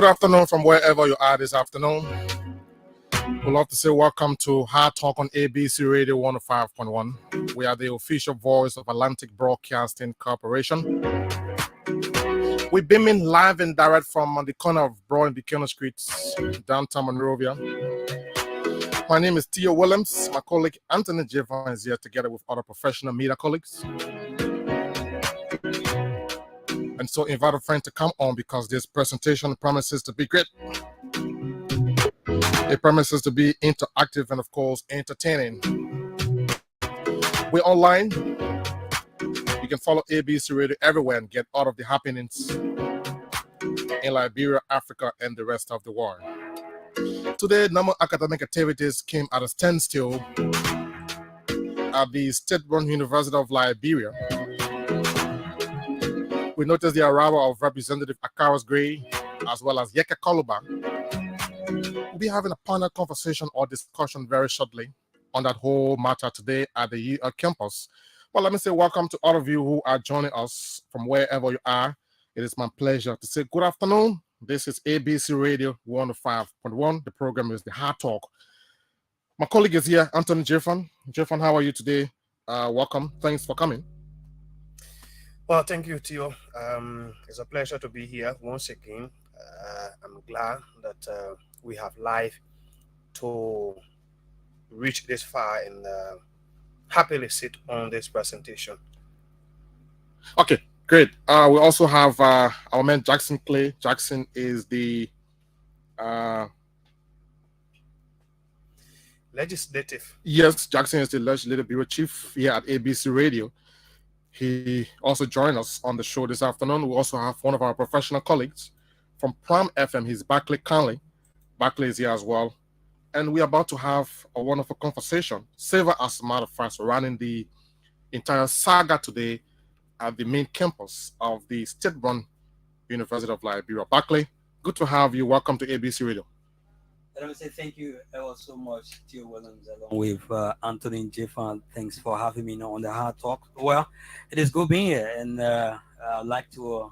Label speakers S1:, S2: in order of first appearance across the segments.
S1: Good afternoon from wherever you are this afternoon. We'd love to say welcome to Hard Talk on ABC Radio 105.1. We are the official voice of Atlantic Broadcasting Corporation. We're beaming live and direct from the corner of Broad and Buchanan Streets, downtown Monrovia. My name is Theo Williams. My colleague Anthony Jiffan is here together with other professional media colleagues. And so invite a friend to come on because this presentation promises to be great. It promises to be interactive and, of course, entertaining. We're online. You can follow ABC Radio everywhere and get all of the happenings in Liberia, Africa, and the rest of the world. Today, normal academic activities came at a standstill at the state-run University of Liberia. We noticed the arrival of Representative Akawas Gray as well as Yeke Koluba. We'll be having a panel conversation or discussion very shortly on that whole matter today at the UL campus. Well, let me say welcome to all of you who are joining us from wherever you are. It is my pleasure to say good afternoon. This is ABC Radio 105.1. The program is the Hard Talk. My colleague is here, Anthony Jiffan. Jiffan, how are you today? Welcome. Thanks for coming.
S2: Well, thank you, Theo. It's a pleasure to be here once again. I'm glad that we have life to reach this far and happily sit on this presentation.
S1: Okay, great. We also have our man Jackson Clay. Jackson is the
S2: legislative.
S1: Yes, Jackson is the legislative bureau chief here at ABC Radio. He also joined us on the show this afternoon. We also have one of our professional colleagues from Prime FM. He's Barclay Conley. Barclay is here as well. And we're about to have a wonderful conversation, several as a matter of fact, surrounding the entire saga today at the main campus of the state-run University of Liberia. Barclay, good to have you. Welcome to ABC Radio.
S3: I want to say thank you ever so much, Theo Williams, along with Anthony and Jiffan. Thanks for having me on the Hard Talk. Well, it is good being here, and I'd like to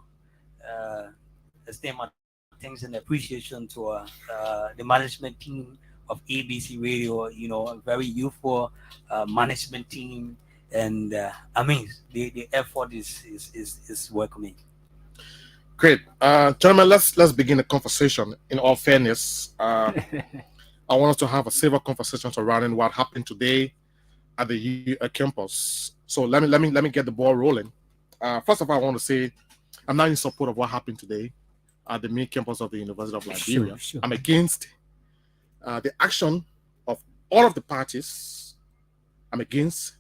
S3: extend my thanks and appreciation to the management team of ABC Radio. You know, a very youthful management team, and I mean, the effort is welcoming.
S1: Great. Gentlemen, let's begin the conversation. In all fairness, I want us to have a civil conversation surrounding what happened today at the UL campus. So let me get the ball rolling. First of all, I want to say I'm not in support of what happened today at the main campus of the University of Liberia. Sure. I'm against the action of all of the parties. I'm against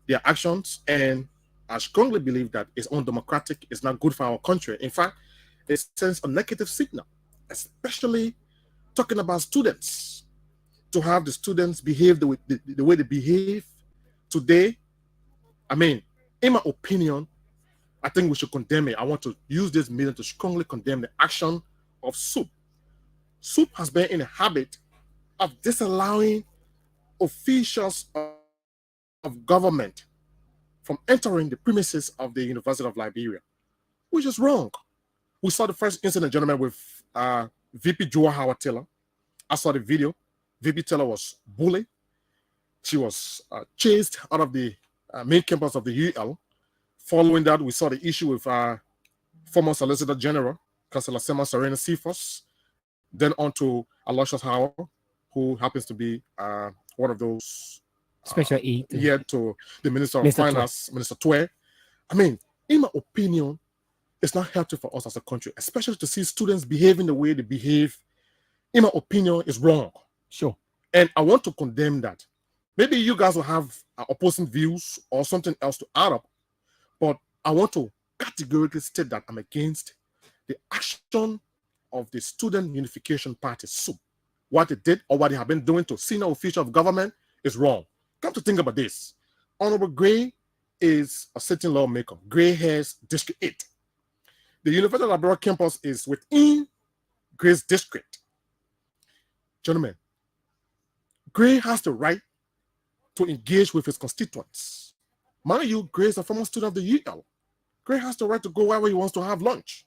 S1: their actions, and I strongly believe that it's undemocratic. It's not good for our country. In fact, it sends a negative signal, especially talking about students. To have the students behave the way they behave today, I mean, in my opinion, I think we should condemn it. I want to use this meeting to strongly condemn the action of SUP. SUP has been in a habit of disallowing officials of government from entering the premises of the University of Liberia, which is wrong. We saw the first incident, gentlemen, with VP Joa Howard Taylor. I saw the video. VP Taylor was bullied. She was chased out of the main campus of the UL. Following that, we saw the issue with former Solicitor General, Councillor Sema Serena Cephas, then on to Aloysius Howard, who happens to be one of those
S4: special aid
S1: to the Minister of Finance, Minister Twe. I mean, in my opinion, it's not helpful for us as a country, especially to see students behaving the way they behave. In my opinion, is wrong.
S4: Sure.
S1: And I want to condemn that. Maybe you guys will have opposing views or something else to add up, but I want to categorically state that I'm against the action of the Student Unification Party, SUP. What they did or what they have been doing to senior officials of government is wrong. Come to think about this. Honorable Gray is a sitting lawmaker. Gray has District 8. The University of Liberia campus is within Gray's district. Gentlemen, Gray has the right to engage with his constituents. Mind you, Gray is a former student of the UL. Gray has the right to go wherever he wants to have lunch.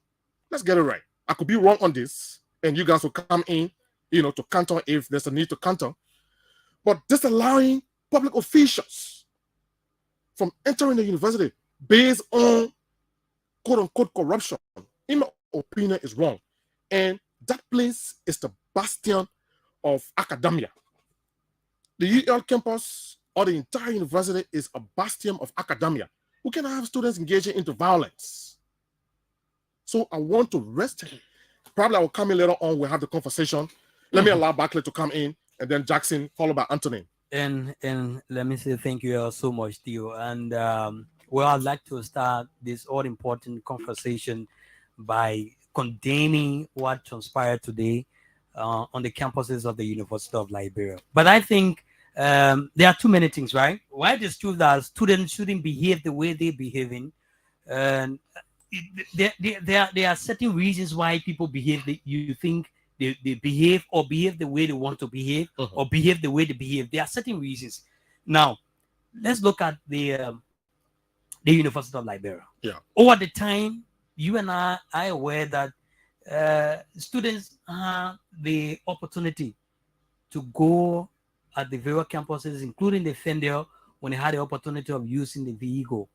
S1: Let's get it right. I could be wrong on this, and you guys will come in, to counter if there's a need to counter. But disallowing public officials from entering the university based on quote-unquote corruption, in my opinion, is wrong. And that place is the bastion of academia. The UL campus or the entire university is a bastion of academia. We cannot have students engaging into violence. So I want to rest. Probably I will come in later on. We'll have the conversation. Let me allow Barclay to come in, and then Jackson, followed by Anthony.
S3: And let me say thank you so much, Theo. And well, I'd like to start this all important conversation by condemning what transpired today on the campuses of the University of Liberia. But I think there are too many things, right? Why it is true that students shouldn't behave the way they're behaving, and there are certain reasons why people behave. You think they behave or behave the way they want to behave, or behave the way they behave. There are certain reasons. Now, let's look at the University of Liberia.
S1: Yeah.
S3: Over the time, you and I are aware that students have the opportunity to go at the various campuses, including the Fendel, when they had the opportunity of using the vehicle.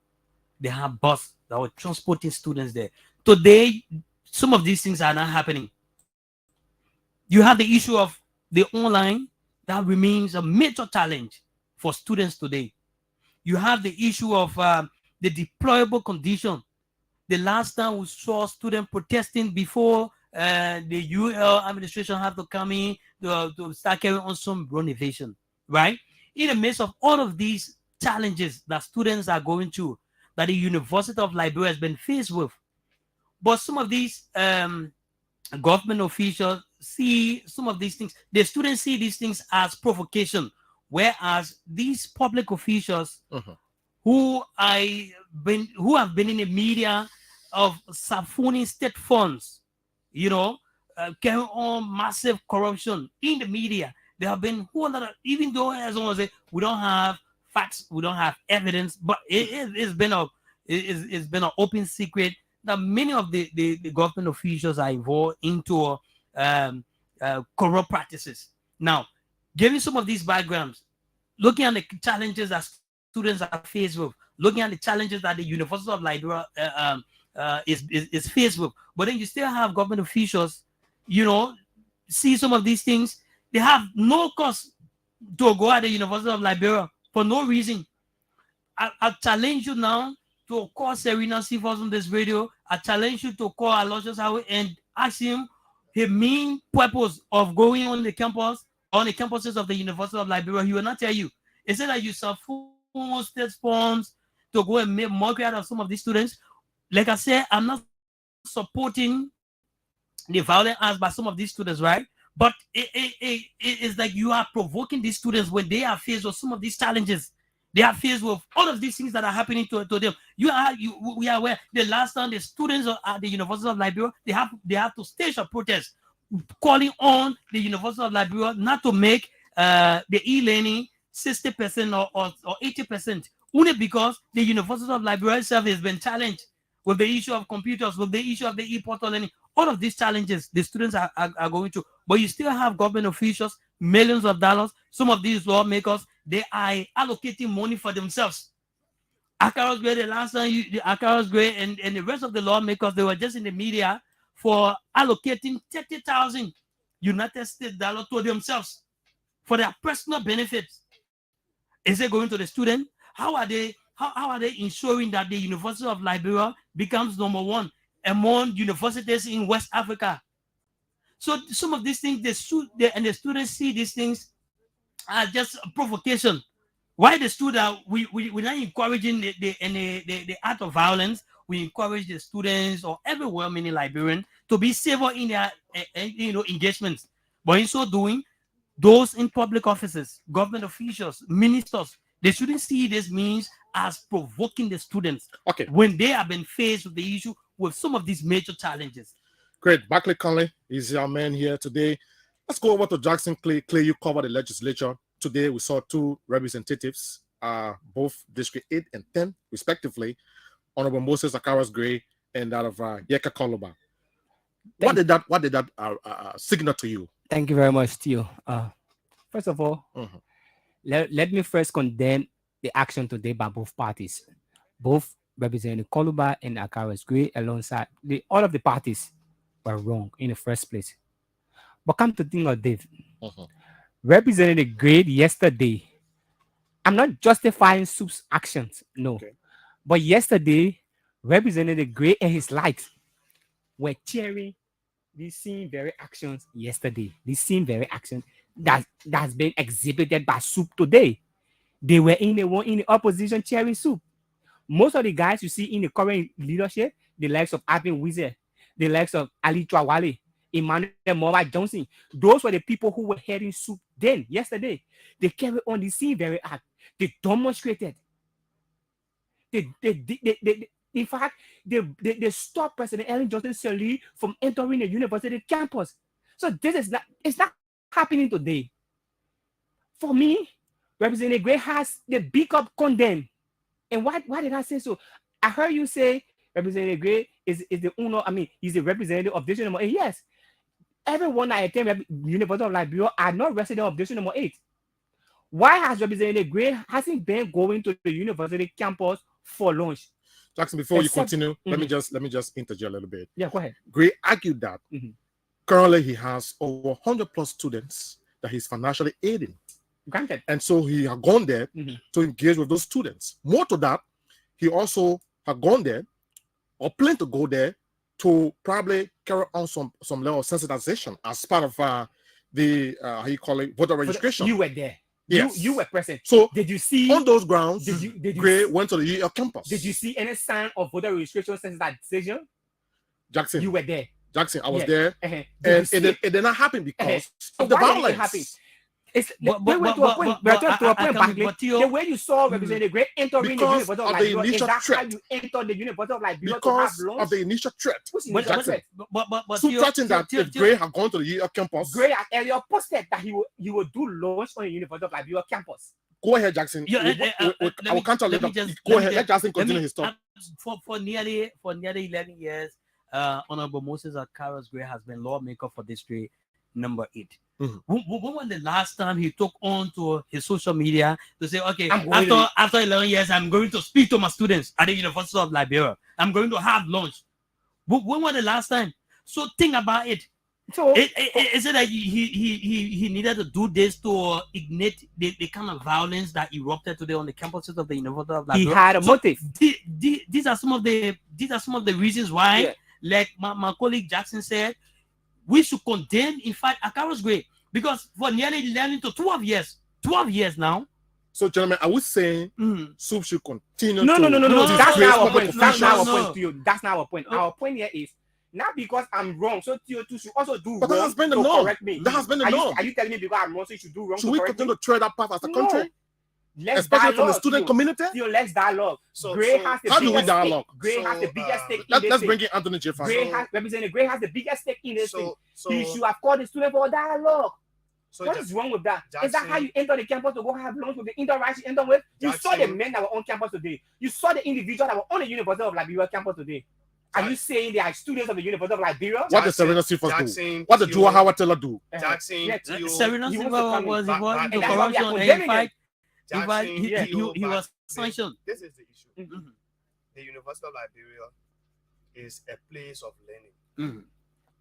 S3: They have bus that were transporting students there. Today, some of these things are not happening. You have the issue of the online that remains a major challenge for students today. You have the issue of the deployable condition. The last time we saw students protesting before the UL administration have to come in to start carrying on some renovation, right? In the midst of all of these challenges that students are going through, that the University of Liberia has been faced with, but some of these government officials see some of these things. The students see these things as provocation, whereas these public officials who have been in the media of sapphoning state funds, carrying on massive corruption in the media. There have been whole lot of, even though as someone say we don't have facts, we don't have evidence, but it's been an open secret that many of the government officials are involved into corrupt practices. Now, given some of these backgrounds, looking at the challenges that students are faced with, looking at the challenges that the University of Liberia is faced with, but then you still have government officials, see some of these things. They have no cost to go at the University of Liberia for no reason. I challenge you now to call Serena Sifos on this radio. I challenge you to call Aloysius Howard and ask him the main purpose of going on the campus, on the campuses of the University of Liberia. He will not tell you. He said that you support state funds to go and make mockery out of some of these students. Like I said, I'm not supporting the violent acts by some of these students, right? But it's like you are provoking these students when they are faced with some of these challenges. They are faced with all of these things that are happening to them. We are aware. The last time the students at the University of Liberia, they have to stage a protest, calling on the University of Liberia not to make the e-learning 60% or 80%, only because the University of Liberia itself has been challenged with the issue of computers, with the issue of the e-portal learning. All of these challenges the students are going through, but you still have government officials, millions of dollars. Some of these lawmakers, they are allocating money for themselves. Akaros Gray, the last time, Akaros Gray and the rest of the lawmakers, they were just in the media for allocating 30,000 United States dollars to themselves for their personal benefits. Is it going to the student? How are they ensuring that the University of Liberia becomes number one among universities in West Africa? So some of these things, the students see these things as just a provocation. Why the student? We're not encouraging the act of violence. We encourage the students or every well-meaning Liberian to be civil in their engagements. But in so doing, those in public offices, government officials, ministers, they shouldn't see this means as provoking the students when they have been faced with the issue with some of these major challenges.
S1: Great. Barclay Conley is our man here today. Let's go over to Jackson Clay. Clay, you covered the legislature. Today we saw two representatives, both District 8 and 10, respectively, Honorable Moses Akaras Gray and that of Yeka Koloba. What did that signal to you?
S4: Thank you very much, Theo. First of all, let me first condemn the action today by both parties, both Representative Koluba and Akaras Gray, alongside all of the parties were wrong in the first place. But come to think of this, Representative Gray yesterday. I'm not justifying Soup's actions, no.
S1: Okay.
S4: But yesterday, Representative Gray and his likes were cheering these same very actions yesterday. These same very actions that's been exhibited by Soup today. They were in the opposition cheering Soup. Most of the guys you see in the current leadership, the likes of Abin Wizard, the likes of Ali Chawale, Emmanuel Mova Johnson, those were the people who were heading Soup then, yesterday. They carried on the same very act. They demonstrated. In fact, they stopped President Ellen Johnson Sirleaf from entering the university campus. So this is it's not happening today. For me, Representative Gray has the big up condemn. And why did I say so? I heard you say Representative Gray is the owner, he's the representative of District Number 8. Yes. Everyone that attend University of Liberia are not resident of District Number 8. Why has Representative Gray hasn't been going to the university campus for lunch?
S1: Jackson, before you continue, let me just interject a little bit.
S4: Yeah, go ahead.
S1: Gray argued that currently he has over 100 plus students that he's financially aiding.
S4: Granted.
S1: And so he had gone there to engage with those students. More to that, he also had gone there or planned to go there to probably carry on some level of sensitization as part of the how you call it, voter registration.
S4: You were there.
S1: Yes.
S4: You were present.
S1: So
S4: did you see
S1: on those grounds?
S4: Did you
S1: Gray went to the UL campus.
S4: Did you see any sign of voter registration since that decision?
S1: Jackson,
S4: you were there.
S1: Jackson, I was there, and
S4: it
S1: did not happen because of the violence.
S4: It's the way you saw Representative Gray entering the University of Liberia, is that how you entered the University of Liberia to have lunch?
S1: Of the initial threat.
S4: But
S1: so threatening that if Gray had gone to the UL campus,
S4: Gray had earlier posted that he would do lunch on the University of Liberia campus.
S1: Go ahead, Jackson. I will counter later. Go ahead. Let Jackson continue his talk.
S3: For nearly 11 years, Honorable Moses Akaros Gray has been lawmaker for District Number 8. When was the last time he took on to his social media to say, okay, after 11 years, I'm going to speak to my students at the University of Liberia. I'm going to have lunch. When was the last time? So think about it. So is it that he needed to do this to ignite the kind of violence that erupted today on the campuses of the University of Liberia?
S4: He had a motive.
S3: These are some of the reasons why, like my colleague Jackson said, we should condemn, in fact, Akaros Gray, because for nearly 11 to 12 years now.
S1: So, gentlemen, I was saying Soup should continue.
S4: No. That's not our point. That's not our point to you. That's not our point. Our point here is not because I'm wrong. So you should also do
S1: but
S4: wrong.
S1: That has been the norm.
S4: Correct me.
S1: That has been the norm.
S4: Are you telling me because I'm wrong, so you should do wrong?
S1: Should we continue to tread that path as a country?
S4: Let's
S1: especially from the student community.
S4: Let's dialogue.
S1: Gray has the how do we dialogue?
S4: Gray has the biggest stake in this.
S1: Let's bring in Anthony Jiffan.
S4: Gray has the biggest stake in this thing. You should have called the student for a dialogue. What is wrong with that? Is that how you enter the campus to go have lunch with the interact you enter with? You saw the men that were on campus today. You saw the individuals that were on the University of Liberia campus today. Are you saying they are students of the University of Liberia?
S1: What did Serena Sifas do? What did Joa Howard Taylor do?
S3: Serena Sifas was involved in the corruption, and in fact, he was sanctioned.
S2: This is the issue. The University of Liberia is a place of learning.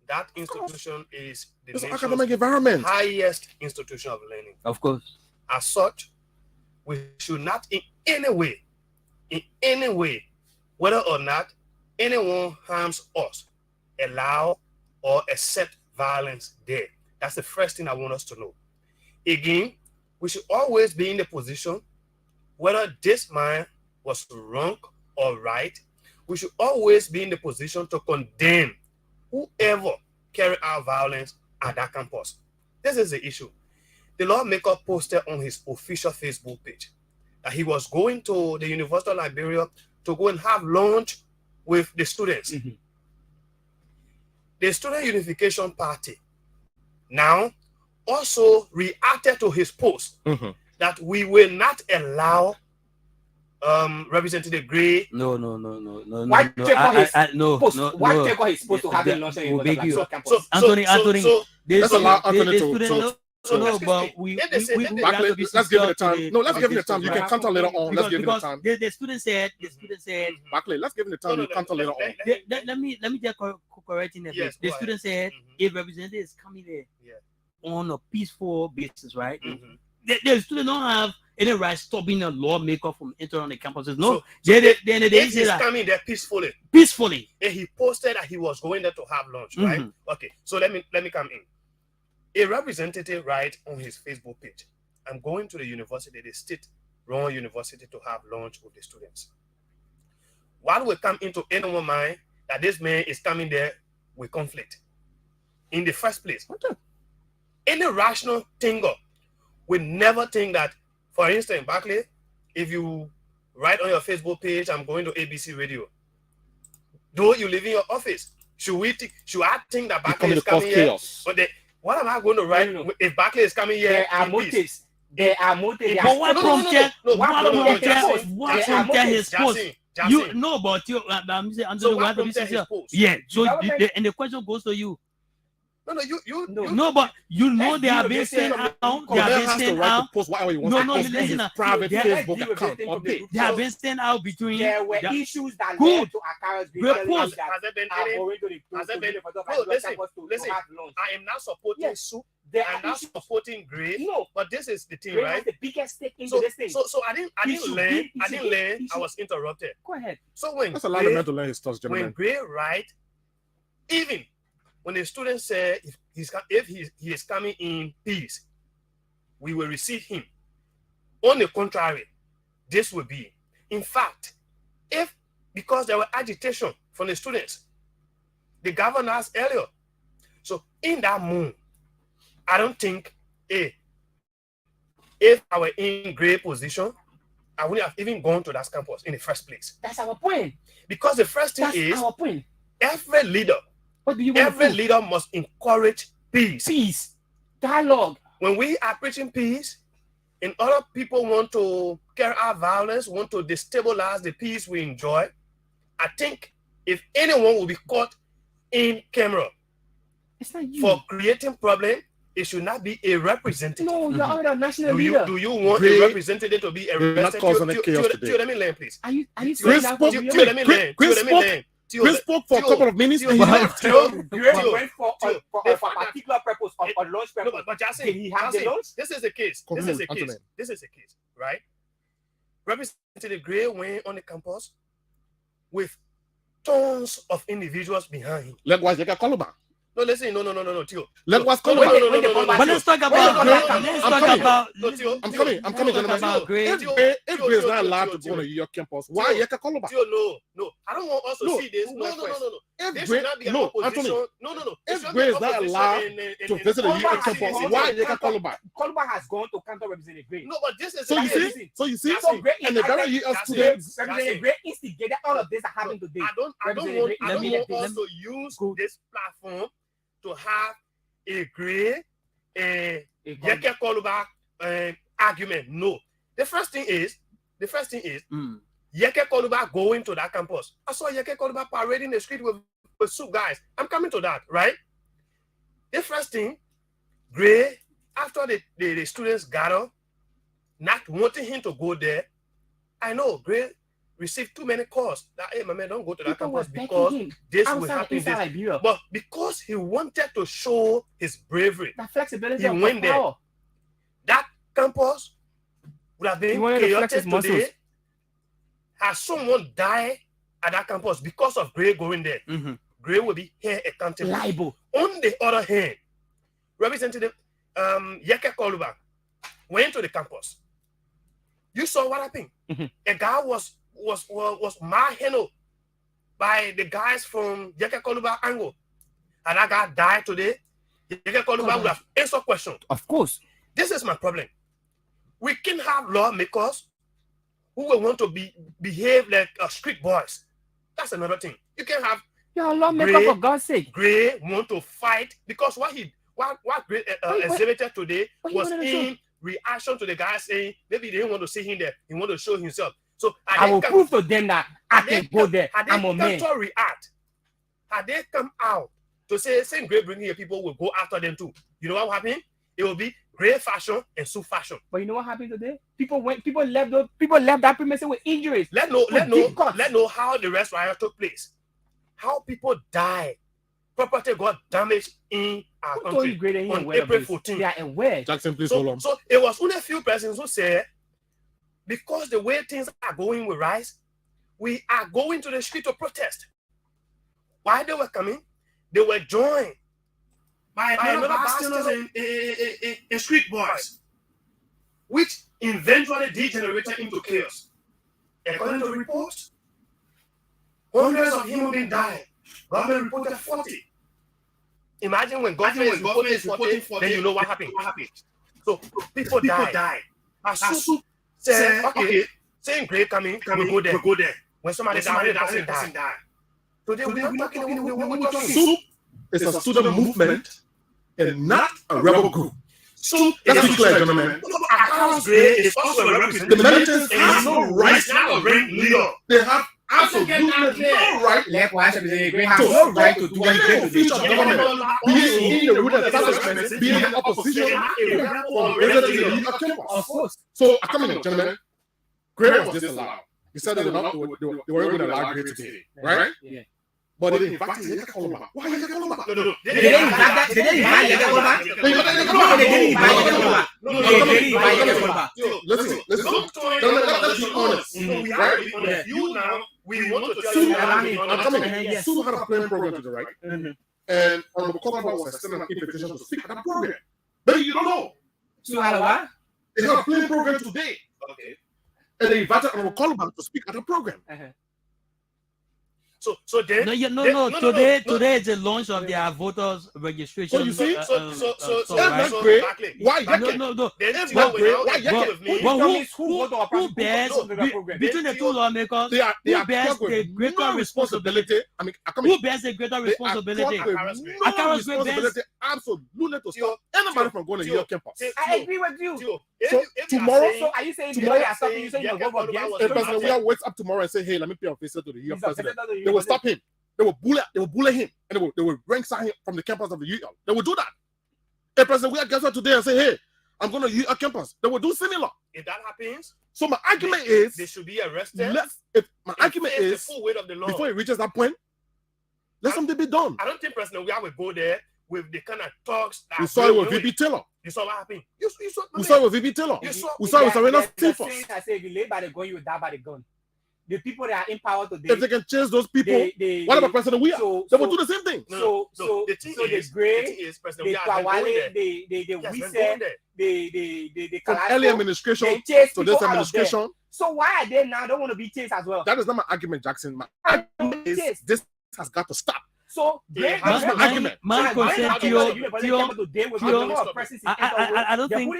S2: That institution is the nation's
S1: academic environment,
S2: highest institution of learning.
S3: Of course.
S2: As such, we should not in any way, whether or not anyone harms us, allow or accept violence there. That's the first thing I want us to know. Again, we should always be in the position, whether this man was wrong or right, we should always be in the position to condemn whoever carry out violence at that campus. This is the issue. The lawmaker posted on his official Facebook page that he was going to the University of Liberia to go and have lunch with the students. The Student Unification Party now also reacted to his post that we will not allow Representative Gray.
S3: No.
S4: Why take on his post to have a lunch on campus?
S3: Anthony,
S1: let's allow Anthony to.
S3: But
S1: let's give it a time. No, let's give it a time. You can counter later on. Let's give it a time.
S3: The student said,
S1: Barclay, let's give it a time. You counter later on.
S3: Let me just correct in a bit. The student said, if representative is coming there on a peaceful basis, right? The students don't have any right stopping a lawmaker from entering on the campuses. No, they
S2: he's coming there peacefully. And he posted that he was going there to have lunch, right? Okay, so let me come in. A representative write on his Facebook page, I'm going to the university, the state-run university, to have lunch with the students. What will come into anyone's mind that this man is coming there with conflict in the first place? Any rational thinker would never think that, for instance, Barclay, if you write on your Facebook page, I'm going to ABC Radio, though you live in your office, should I think that Barclay is coming here? But what am I going to write if Barclay is coming here?
S4: There are motives. There are motives.
S3: But what prompted his post? You know, but you, I'm saying,
S2: so what prompted his post?
S3: Yeah. So and the question goes to you.
S2: No,
S3: but you know they are being sent out. They are being sent out. Listen.
S1: Private Facebook account.
S3: They have been sent out between.
S4: There were issues that led to Akara's
S2: Has there been? Listen. I am not supporting Soup. I'm not supporting Gray.
S4: No,
S2: but this is the thing,
S4: Gray
S2: right?
S4: has the biggest stake into this thing.
S2: So I didn't learn. I was interrupted.
S4: Go ahead.
S2: So when
S1: that's a lot of men to learn his thoughts, gentlemen.
S2: When Gray write, even when the student said if he is coming in peace, we will receive him. On the contrary, this will be. In fact, because there were agitation from the students, the governor asked earlier. So in that mood, I don't think if I were in Gray position, I wouldn't have even gone to that campus in the first place.
S4: That's our point.
S2: Because the first thing is
S4: our point.
S2: Every leader must encourage peace.
S4: Dialogue.
S2: When we are preaching peace, and other people want to carry out violence, want to destabilize the peace we enjoy, I think if anyone will be caught in camera for creating problem, it should not be a representative.
S4: No, you're a national leader.
S2: Do you want a representative to be a representative? Let me learn, please.
S4: Are you
S2: Chris
S1: spoke for a couple of minutes.
S4: Went for a particular purpose, on launch purpose.
S2: No, but Jason,
S4: did he have the launch?
S2: This is the case. This is the case, right? Representative Gray went on the campus with tons of individuals behind him.
S1: Likewise, they got Columbine.
S2: No, listen, no, Tio.
S1: But
S3: let's talk about.
S1: I'm coming, gentlemen. If Gray is not allowed to go to your campus, why Yeka Columbine?
S2: No. I don't want us to see this. No. If Gray,
S1: If Gray is not allowed to visit a your campus, why Yeka Columbine?
S4: Columbine has gone to counter representative Gray.
S2: No, but this is
S1: so you see, and the very year students,
S4: Representative Gray instigated all of this that happened today.
S2: I don't want us to use this platform to have a Gray Yeke Columbine argument. No. The first thing is Yeke Columbine going to that campus. I saw Yeke Columbine parading the street with soup guys. I'm coming to that, right? The first thing, Gray, after the students gather, not wanting him to go there, I know Gray received too many calls that, hey, my man, don't go to that campus because this will happen. But because he wanted to show his bravery,
S4: that flexibility,
S2: he went there. That campus would have been chaotic today. Has someone died at that campus because of Gray going there? Gray will be here accountable.
S4: Liable.
S2: On the other hand, Representative Yeke Columbine went to the campus. You saw what happened. A guy was manhandled by the guys from Yeke Columbine angle. And that guy died today. Yeke Columbine would have answered questions.
S4: Of course.
S2: This is my problem. We can have lawmakers who will want to behave like street boys. That's another thing. You can have
S4: a lawmaker, for God's sake.
S2: Gray want to fight because what Gray exhibited today was in reaction to the guy saying maybe they didn't want to see him there. He want to show himself. So
S4: I will prove to them that I can go there. I'm a man.
S2: Had they come out to say same Gray bringing here, people will go after them too. You know what happened? It will be Gray fashion and Sue fashion.
S4: But you know what happened today? People left that premises with injuries.
S2: Let know how the rest riot took place. How people died. Property got damaged in our
S4: Who told
S2: country
S4: you greater here
S2: on
S4: aware of
S2: April
S4: this?
S2: 14th.
S4: They are aware.
S1: Jackson, please hold
S2: So,
S1: on.
S2: so it was only a few persons who said, because the way things are going with rice, we are going to the street to protest. While they were coming, they were joined by another bastion in street boys, which eventually degenerated into chaos. According to reports, hundreds of human beings died. Government reported 40. Imagine when government is reporting 40, then you know what happened. So people died. Asu said, okay, same grade coming, we go there. When somebody died, the person died. Today we're not talking, we're talking.
S1: Soup is a student movement and not a rebel group.
S2: Soup
S1: Let's be clear, gentlemen.
S2: Akao's grade is also a representative.
S1: The militants have no right.
S2: It's not a rank leader.
S1: They have absolutely no right.
S4: Likewise, they have no right to do anything to
S1: Future
S4: this.
S1: government, be it in the ruling establishment, be it in the opposition, or resident in the legal campus.
S4: Of course.
S1: So, come in, gentlemen. Grade was disallowed. You said they weren't going to allow grade today, right?
S4: Yeah.
S1: But they invited Yeka Koloma. Why Yeka Koloma?
S2: No.
S4: They didn't invite Yeka Koloma. They didn't invite Yeka Koloma. They didn't invite Yeka Koloma.
S1: Listen. Let's be honest. Right?
S2: You now, we want to tell
S1: Sue,
S2: you
S1: I'm coming.
S4: Yes.
S1: Sue had a planned program today, right? And Honorable Koloma was extending an invitation to speak at that program. But you don't know.
S4: So, what?
S1: They had a planned program today.
S2: Okay.
S1: And they invited Honorable Koloma to speak at the program.
S2: So then
S3: No. Today is the launch of their voters registration.
S1: So you see?
S2: So
S1: That's
S2: so
S1: great.
S2: exactly.
S1: Why
S3: No.
S2: Then
S1: That's
S2: Tio
S1: not great.
S2: will
S1: Why
S2: now
S1: Yeka?
S2: agree with me.
S3: Well,
S4: Who
S3: who bears between the two lawmakers?
S1: They are
S3: Who bears
S1: clocked with
S3: the greater
S1: no
S3: responsibility?
S1: I mean, I come in.
S3: Who bears the greater responsibility?
S1: They are clocked with no
S3: Akao's great
S1: responsibility absolutely to stop anybody from going to your campus.
S4: I agree with you.
S2: Tio,
S1: So, tomorrow-
S4: So, are you saying
S1: Tomorrow-
S4: they are stopping you saying you're going to against?
S1: If President Weah wakes up tomorrow and say, "Hey, let me pay a visit to the UF
S4: He's a
S1: president,"
S4: president of the
S1: they will
S4: university.
S1: stop him. They will bully him, and they will rank him from the campus of the UL. They will do that. If President Weah gets up today and say, "Hey, I'm going to UL campus," they will do similar.
S2: If that happens,
S1: So my argument is,
S2: they should be arrested.
S1: my argument
S2: Face the
S1: is,
S2: full weight of the law.
S1: before it reaches that point, let something be done.
S2: I don't think President Weah will go there with the kind of talks that
S1: We saw it with VP Taylor.
S2: You saw what happened.
S1: We saw it with VP Taylor.
S2: You saw-
S1: We saw it with Serena
S4: The
S1: Stephens.
S4: saying I say, if you lay by the gun, you will die by the gun. The people that are in power
S1: If
S4: today,
S1: they can chase those people,
S4: they
S1: what about President Weah?
S4: so-
S1: They will
S4: so-
S1: do the same thing.
S2: No,
S4: the
S2: thing
S4: grade,
S2: is President
S4: the
S2: Weah has been going
S4: Kawale,
S2: there.
S4: the
S2: He has been
S4: Wise,
S2: going there.
S4: the
S1: From
S4: Kalasco,
S1: early administration
S4: they chase
S1: to
S4: people
S1: this
S4: out of there.
S1: administration,
S4: So why are they now don't want to be chased as well?
S1: that is not my argument, Jackson. My argument is
S4: Yes.
S1: this has got to stop.
S4: So
S2: Yeah,
S4: they-
S1: that's my
S4: they-
S1: argument.
S3: Man,
S4: so
S3: consent
S4: I
S3: to
S4: don't
S3: your-
S4: know,
S3: to your- I don't think-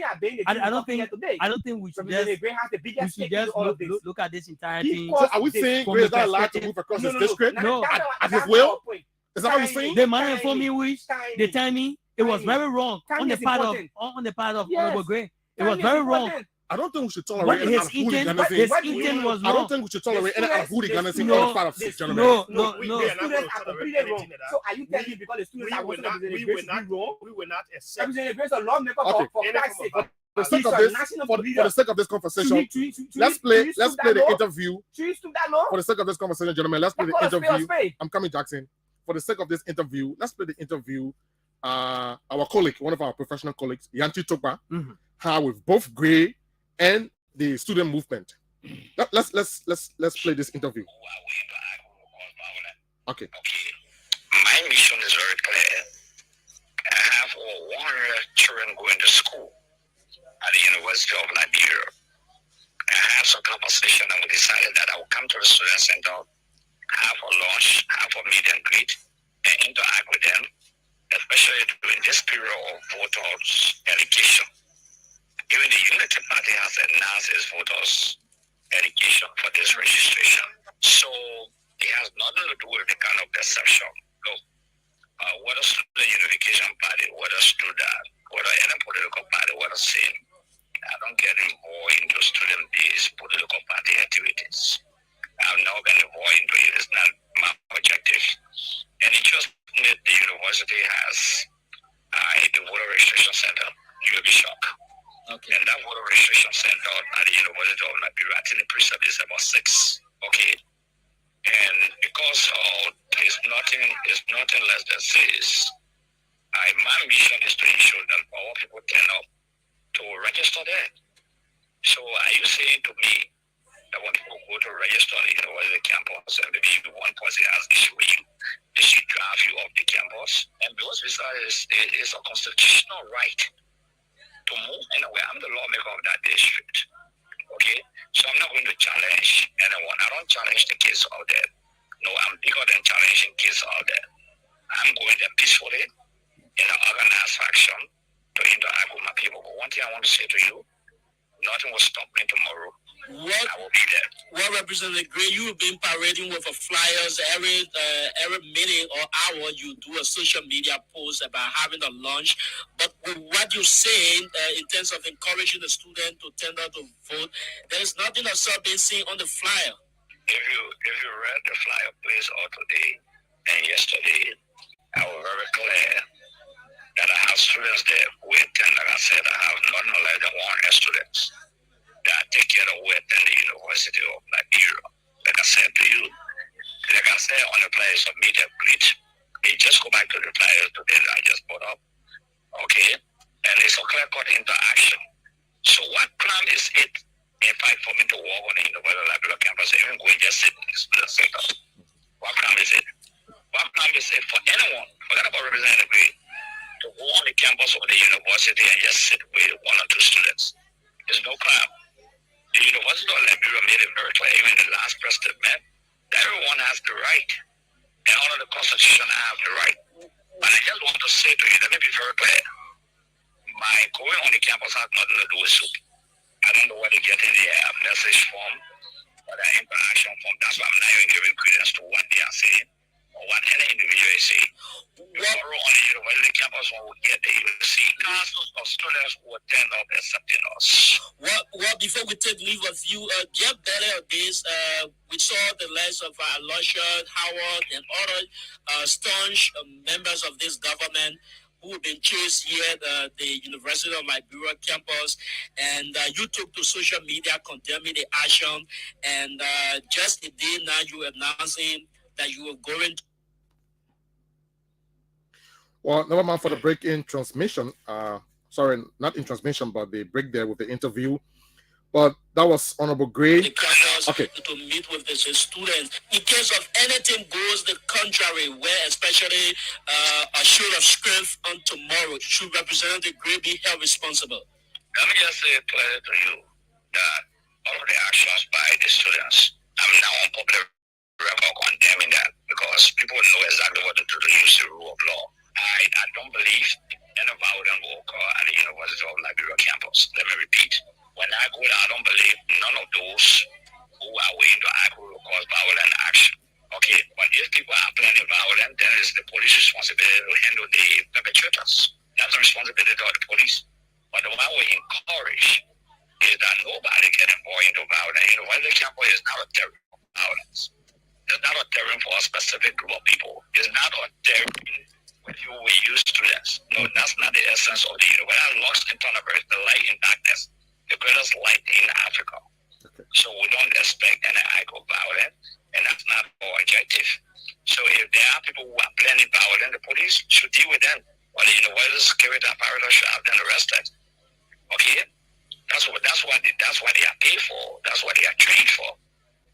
S3: I don't think
S4: today.
S3: I don't think we should
S4: Representative
S3: just
S4: Gray has the
S3: we
S4: biggest
S3: should
S4: stake in
S3: just
S4: all of this.
S3: look at this entire
S4: He
S3: thing.
S4: caused
S1: So are we
S4: this
S1: saying
S3: from
S1: Gray
S3: the
S1: is not allowed to
S3: perspective-
S1: move across
S4: No,
S1: his district?
S3: No.
S1: At his will? Is that what we're saying?
S3: The manner for me which the timing it was very wrong on
S4: Timing
S3: the
S4: is
S3: part of
S4: important. Yes.
S3: Honorable Gray. It was very wrong.
S1: I don't think we should
S3: But
S1: tolerate any
S3: his
S1: out of
S3: intent was
S1: I don't
S3: wrong.
S1: think we should tolerate any out of
S4: The
S1: on the
S4: students-
S1: part of
S4: the
S1: gentlemen.
S3: No.
S4: The students are completely wrong. So are you telling me because the students are
S2: We will not
S4: wrong?
S2: we will not accept
S4: Representative Gray is a lawmaker
S1: Okay.
S4: for Christ's sake.
S1: For the sake
S4: He's
S1: of
S4: a
S1: this,
S4: national
S1: for the
S4: leader.
S1: sake of this conversation,
S4: Should
S1: let's play
S4: we
S1: the interview.
S4: Should we stoop that law?
S1: For the sake of this conversation, gentlemen, let's play the
S4: Let's call a spade a
S1: interview.
S4: spade.
S1: I'm coming, Jackson. For the sake of this interview, let's play the interview. Our colleague, one of our professional colleagues, Yanti Tokba, had with both Gray and the student movement. Let's play this interview. Okay.
S5: My mission is very clear. I have over 100 children going to school at the University of Liberia. I have some conversation and we decided that I will come to the student center, have a lunch, have a meet and greet, and interact with them, especially during this period of voters education. Even the Unity Party has announced its voters education for this registration. So it has nothing to do with the kind of perception. Look, whether Student Unification Party, whether student, whether any political party, whether same, I don't get involved into student-based political party activities. I've never been involved into it. It's not my objective. And it just that the university has a voter registration center. You'll be shocked.
S3: Okay.
S5: And that voter registration center at the University of Liberia, I think the precept is about 6. Okay. And because it's nothing less than 6, My mission is to ensure that all people turn up to register there. So are you saying to me that when people go to register on the university campus and maybe one person has issue with you, they should drive you off the campus? And because visa is a constitutional right to move anywhere. I'm the lawmaker of that district. Okay? So I'm not going to challenge anyone. I don't challenge the kids out there. No, I'm bigger than challenging kids out there. I'm going there peacefully in an organized faction to interact with my people. But one thing I want to say to you, nothing will stop me tomorrow. I will be there.
S6: What Representative Gray, you've been parading with flyers every minute or hour. You do a social media post about having a lunch. But with what you're saying in terms of encouraging the student to turn out to vote, there is nothing of sort being seen on the flyer.
S5: If you read the flyer placed out today and yesterday, I was very clear that I have students there who attend. Like I said, I have not less than 100 students that I take care of who attend the University of Liberia. Like I said to you, like I said on the flyers of meet and greet, they just go back to the flyers today that I just put up. Okay? And it's a clear-cut interaction. So what plan is it, in fact, for me to walk on the University of Liberia campus, even go and just sit in the center? What plan is it? What plan is it for anyone, forget about Representative Gray, to go on the campus of the university and just sit with one or two students? There's no plan. The University of Liberia made it very clear, even the last president met, that everyone has the right. And under the Constitution, I have the right. But I just want to say to you, let me be very clear. My going on the campus has nothing to do with soup. I don't know where they get in their message form or their interaction form. That's why I'm not even giving credence to what they are saying or what any individual is saying. Tomorrow on the university campus, when we get there, you will see thousands of students who attend up accepting us.
S6: Well, before we take leave of you, just better days, we saw the likes of Elisha, Howard, and other staunch members of this government who have been chased here at the University of Liberia campus, and you took to social media condemning the action, and just a day now you announcing that you were going to.
S1: Well, never mind for the break-in transmission. Sorry, not in transmission, but the break there with the interview. But that was Honorable Gray.
S6: Okay. To meet with the students. In case of anything goes the contrary, where especially a show of strength on tomorrow, should Representative Gray be held responsible?
S5: Let me just say clearly to you that all of the actions by the students, I'm now on public record condemning that because people know exactly what to do to use the rule of law. I don't believe any violence will occur at the University of Liberia campus. Let me repeat. When I go there, I don't believe none of those who are willing to act will cause violent action. Okay, but if people are planning violence, then it's the police responsibility to handle the perpetrators. That's the responsibility of the police. But the one we encourage is that nobody get involved into violence. University campus is not a terror for violence. It's not a terror for a specific group of people. It's not a terror with you we use students. No, that's not the essence of the university. We are lost in thunderbirds, the light in darkness, the greatest light in Africa. Okay. So we don't expect any act of violence, and that's not our objective. So if there are people who are planning violence, the police should deal with them. Or the university security apparatus should have them arrested. Okay? That's what they are paid for. That's what they are trained for.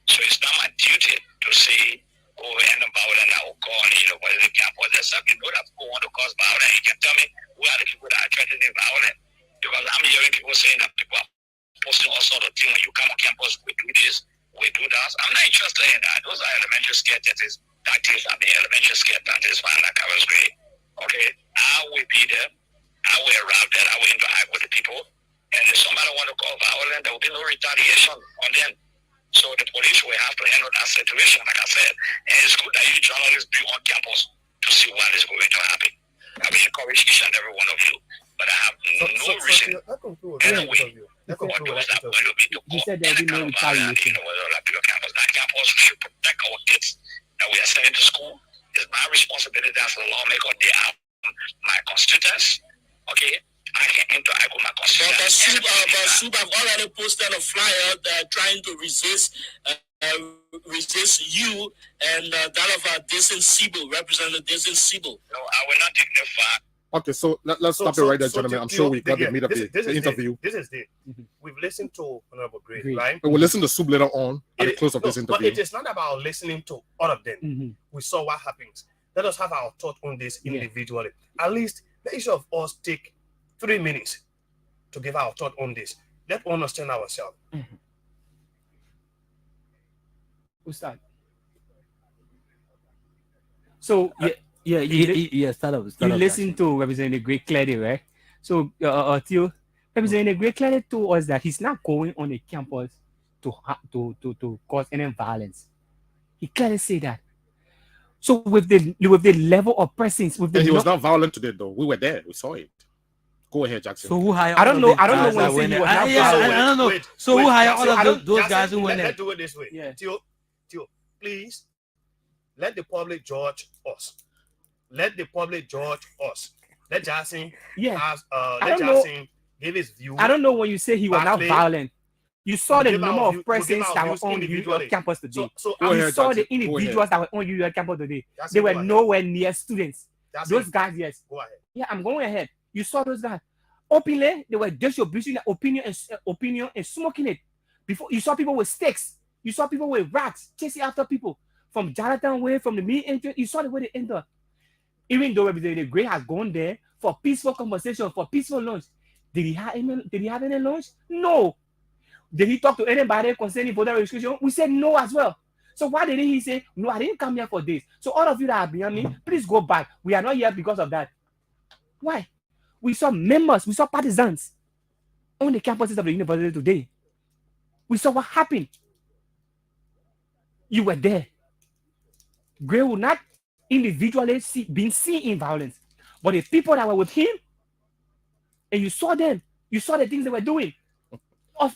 S5: So it's not my duty to say, oh, and the violence that will go on the university campus. There's some people that want to cause violence. You can tell me who are the people that are threatening violence? Because I'm hearing people saying that people are posting all sorts of things. When you come on campus, we do this, we do that. I'm not interested in that. Those are elementary scare tactics. I mean, elementary scare tactics for undercover grade. Okay, I will be there. I will arrive there. I will interact with the people. And if somebody want to call violence, there will be no retaliation on them. So the police will have to handle that situation, like I said. And it's good that you journalists be on campus to see what is going to happen. I will encourage each and every one of you. But I have no reason.
S4: You said there will be no retaliation.
S5: That campus should protect our kids that we are sending to school. It's my responsibility as a lawmaker. They are my constituents. Okay? I can interact with my constituents.
S6: But Sub have already posted a flyer trying to resist you and that of Jason Siebel, Representative Jason Siebel.
S5: No, I will not take the fact.
S1: Okay, so let's stop it right there, gentlemen. I'm sure we got the meat of the interview.
S2: This is it. We've listened to Honorable Gray, right?
S1: We will listen to Sub later on at the close of this interview.
S2: But it is not about listening to all of them. We saw what happens. Let us have our thought on this individually. At least let each of us take 3 minutes to give our thought on this. Let's understand ourselves.
S4: Who start? So
S3: start up.
S4: You listen to Representative Gray clearly, right? So Theo, Representative Gray clearly told us that he's not going on the campus to cause any violence. He clearly said that. So with the level of presence,
S1: he was not violent today, though. We were there. We saw it. Go ahead, Jackson.
S3: So who hired?
S4: I don't know when he said he was not violent.
S3: I don't know. So who hired all of those guys who went there?
S2: Let's do it this way.
S4: Yeah.
S2: Theo, please let the public judge us. Let the public judge us. Let Jackson give his view.
S4: I don't know when you say he was not violent. You saw the number of persons that were on your campus today. You saw the individuals that were on your campus today. They were nowhere near students. Those guys, yes.
S2: Go ahead.
S4: Yeah, I'm going ahead. You saw those guys. Openly, they were distributing their opinion and smoking it. Before you saw people with sticks. You saw people with racks chasing after people from Jonathan Way, from the main entrance. You saw the way they entered. Even though Representative Gray has gone there for peaceful conversation, for peaceful lunch, did he have any lunch? No. Did he talk to anybody concerning voter registration? We said no as well. So why didn't he say, no, I didn't come here for this? So all of you that are behind me, please go back. We are not here because of that. Why? We saw members, we saw partisans on the campuses of the university today. We saw what happened. You were there. Gray will not individually being seen in violence, but the people that were with him, and you saw them, you saw the things they were doing.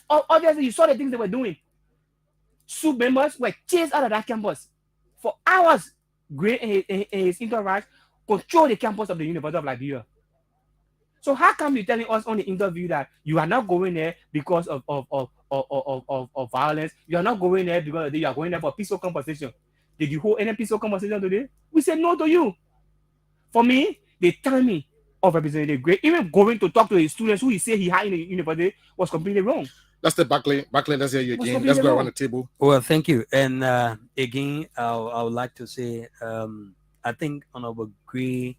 S4: Obviously, you saw the things they were doing. SUB members were chased out of that campus for hours. Gray and his entourage control the campus of the University of Liberia. So how come you're telling us on the interview that you are not going there because of violence? You are not going there because you are going there for peaceful conversation. Did you hold any peaceful conversation today? We said no to you. For me, the timing of Representative Gray, even going to talk to his students who he said he had in the university, was completely wrong.
S1: Let's take Barclay. Barclay, let's hear you again. Let's go around the table.
S3: Well, thank you. And again, I would like to say, I think Honorable Gray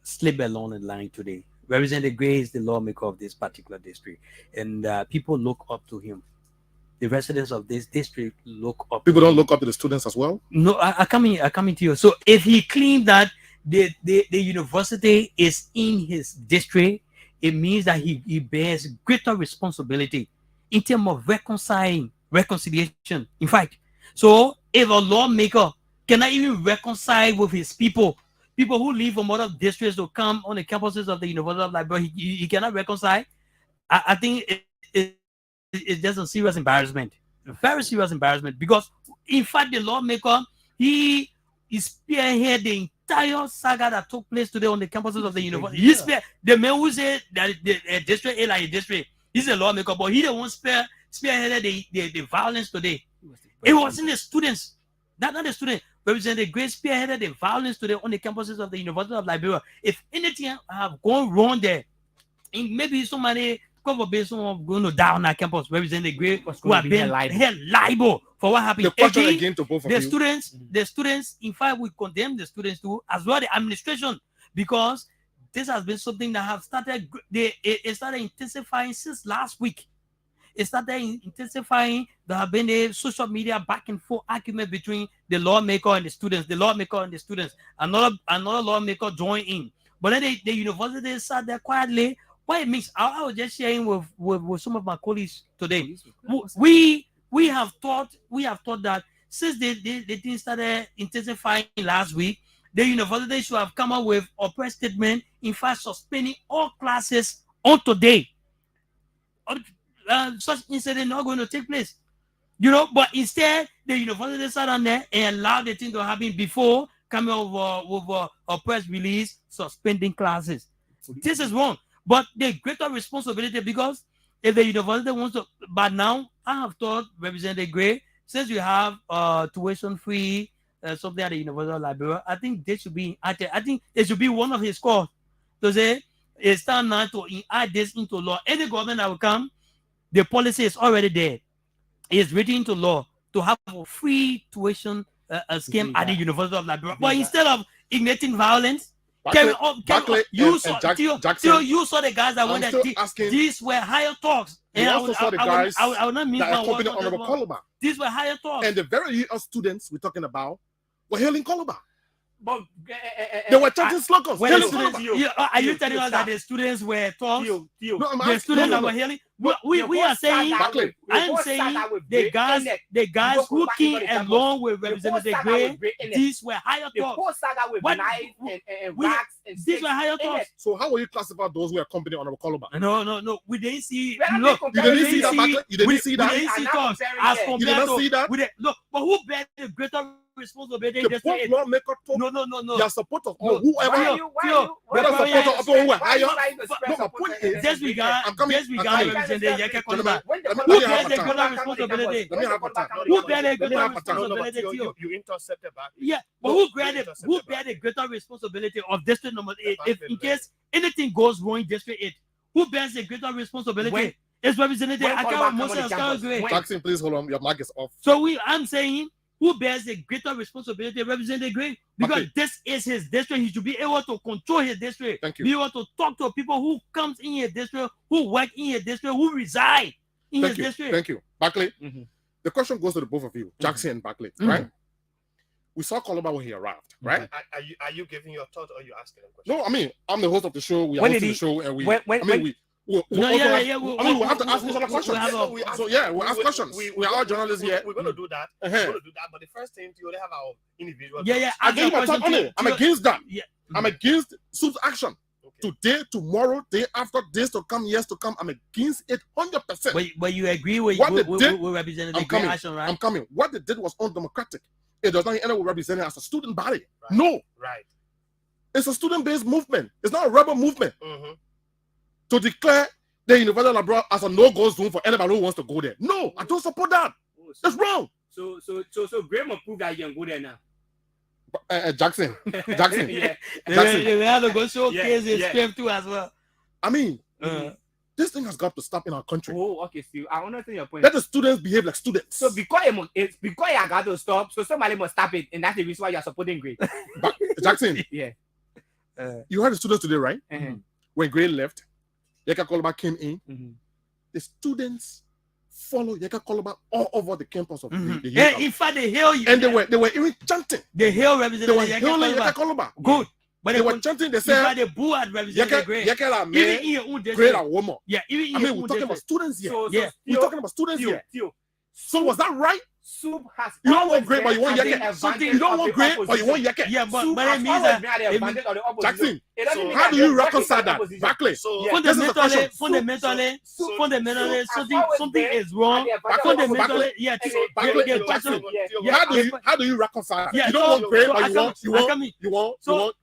S3: slipped along the line today. Representative Gray is the lawmaker of this particular district, and people look up to him. The residents of this district look up.
S1: People don't look up to the students as well.
S3: No, I come in to you. So if he claimed that the university is in his district, it means that he bears greater responsibility in terms of reconciliation. In fact, so if a lawmaker cannot even reconcile with his people who live from other districts to come on the campuses of the University of Liberia, he cannot reconcile. I think it's just a serious embarrassment, a very serious embarrassment, because in fact the lawmaker, he spearheaded the entire saga that took place today on the campuses of the university. The man who said that the district is like a district, he's a lawmaker, but he the one spearheaded the violence today. It wasn't the students, not the students. Representative Gray spearheaded the violence today on the campuses of the University of Liberia. If anything have gone wrong there, and maybe somebody of going to die on that campus, Representative Gray who have been held liable for what happened.
S1: Again to both of you.
S3: The students, in fact, we condemn the students too, as well the administration, because this has been something that have started. It started intensifying since last week. It started intensifying. There have been a social media back and forth argument between the lawmaker and the students. The lawmaker and the students. Another lawmaker joined in, but then the university sat there quietly. What it means, I was just sharing with some of my colleagues today. We have thought that since the things started intensifying last week, the university should have come up with a press statement, in fact, suspending all classes on today. Such incident not going to take place, But instead, the university sat on there and allowed the thing to happen before coming over with a press release suspending classes. This is wrong. But the greater responsibility, because if the university wants to, but now I have thought, Representative Gray, since you have tuition-free something at the University of Liberia, I think this should be. I think it should be one of his calls to say it's time now to add this into law. Any government that will come, the policy is already there. It's written into law to have a free tuition scheme at the University of Liberia. But instead of igniting violence, you saw the guys that went there. These were higher talks.
S1: And I also saw the guys
S3: I would not miss
S1: that
S3: my
S1: accompanied
S3: word.
S1: Honorable Coluba.
S3: These were higher talks.
S1: And the very students we're talking about were hailing Coluba.
S4: But
S1: They were chanting slogans.
S3: Are you telling us that the students were talks?
S1: No,
S3: The students that were hailing? We are saying, I'm saying the guys who came along with Representative Gray, these were higher talks. These were higher talks.
S1: So how will you classify those who accompanied Honorable Coluba?
S3: No. We didn't see.
S1: Look, you didn't see that, Buckley? You didn't see that?
S3: We didn't see talks as
S1: You
S3: compared
S1: did not see that?
S3: Look, but who bear the greater responsibility?
S1: The point lawmaker told
S3: No.
S1: their supporters or whoever.
S3: Whether
S1: supporters of who were higher. No, my point is,
S3: disregard Representative Yeke Coluba.
S1: Who
S3: Who bears the greater responsibility?
S1: Let me have a time.
S3: Who bear the greater
S1: have a time.
S3: responsibility?
S2: You intercepted back.
S3: Yeah, but who bear the greater responsibility of District Number 8 if in case anything goes wrong in District 8? Who bears the greater responsibility? It's Representative Akawa Moses Gray.
S1: Jackson, please hold on. Your mic is off.
S3: So I'm saying, who bears the greater responsibility? Representative Gray, because this is his district. He should be able to control his district.
S1: Thank you.
S3: Be able to talk to people who comes in his district, who work in his district, who reside in his district.
S1: Thank you. Buckley, the question goes to the both of you, Jackson and Buckley, right? We saw Coluba when he arrived, right?
S2: Are you giving your thought or are you asking a question?
S1: No, I mean, I'm the host of the show. We are hosting the show, and we have to ask each other questions. We'll ask questions. We are all journalists here.
S2: We're going to do that. But the first thing, you only have our individual.
S1: I'm against that. I'm against Soup's action. Today, tomorrow, day after, days to come, years to come, I'm against it 100%.
S3: But you agree with Representative Gray action, right?
S1: I'm coming. What they did was undemocratic. It does not end up with representing as a student body. Right. No.
S2: Right.
S1: It's a student-based movement. It's not a rebel movement. To declare the University of Labrador as a no-go zone for anybody who wants to go there. No, I don't support that. That's wrong.
S4: So Graham will prove that you can go there now.
S1: Jackson.
S3: They have to go showcase his strength too as well.
S1: I mean, this thing has got to stop in our country.
S4: Oh, okay, Steve. I understand your point.
S1: Let the students behave like students.
S4: So because it got to stop, so somebody must stop it, and that's the reason why you're supporting Gray.
S1: But Jackson,
S4: yeah.
S1: You heard the students today, right? When Gray left, Yeke Coluba came in. The students follow Yeke Coluba all over the campus of the
S3: yeah, in fact, they hail you.
S1: And they were even chanting.
S3: They hail Representative
S1: Yeke Coluba.
S3: Good.
S1: But they were chanting, they said,
S3: they boo at Representative Gray.
S1: Great a woman.
S3: Yeah, even
S1: I mean, we're talking about students here.
S3: We're
S1: talking about students here. So was that right?
S4: Soup has
S1: you don't want great, but you want Yeke. You don't want great, but you want Yeke.
S3: Yeah, but it means that
S1: Jackson. So how do you reconcile that? Buckley.
S3: Fundamentally, something is wrong. Fundamentally,
S1: How do you reconcile? You don't want great, but you want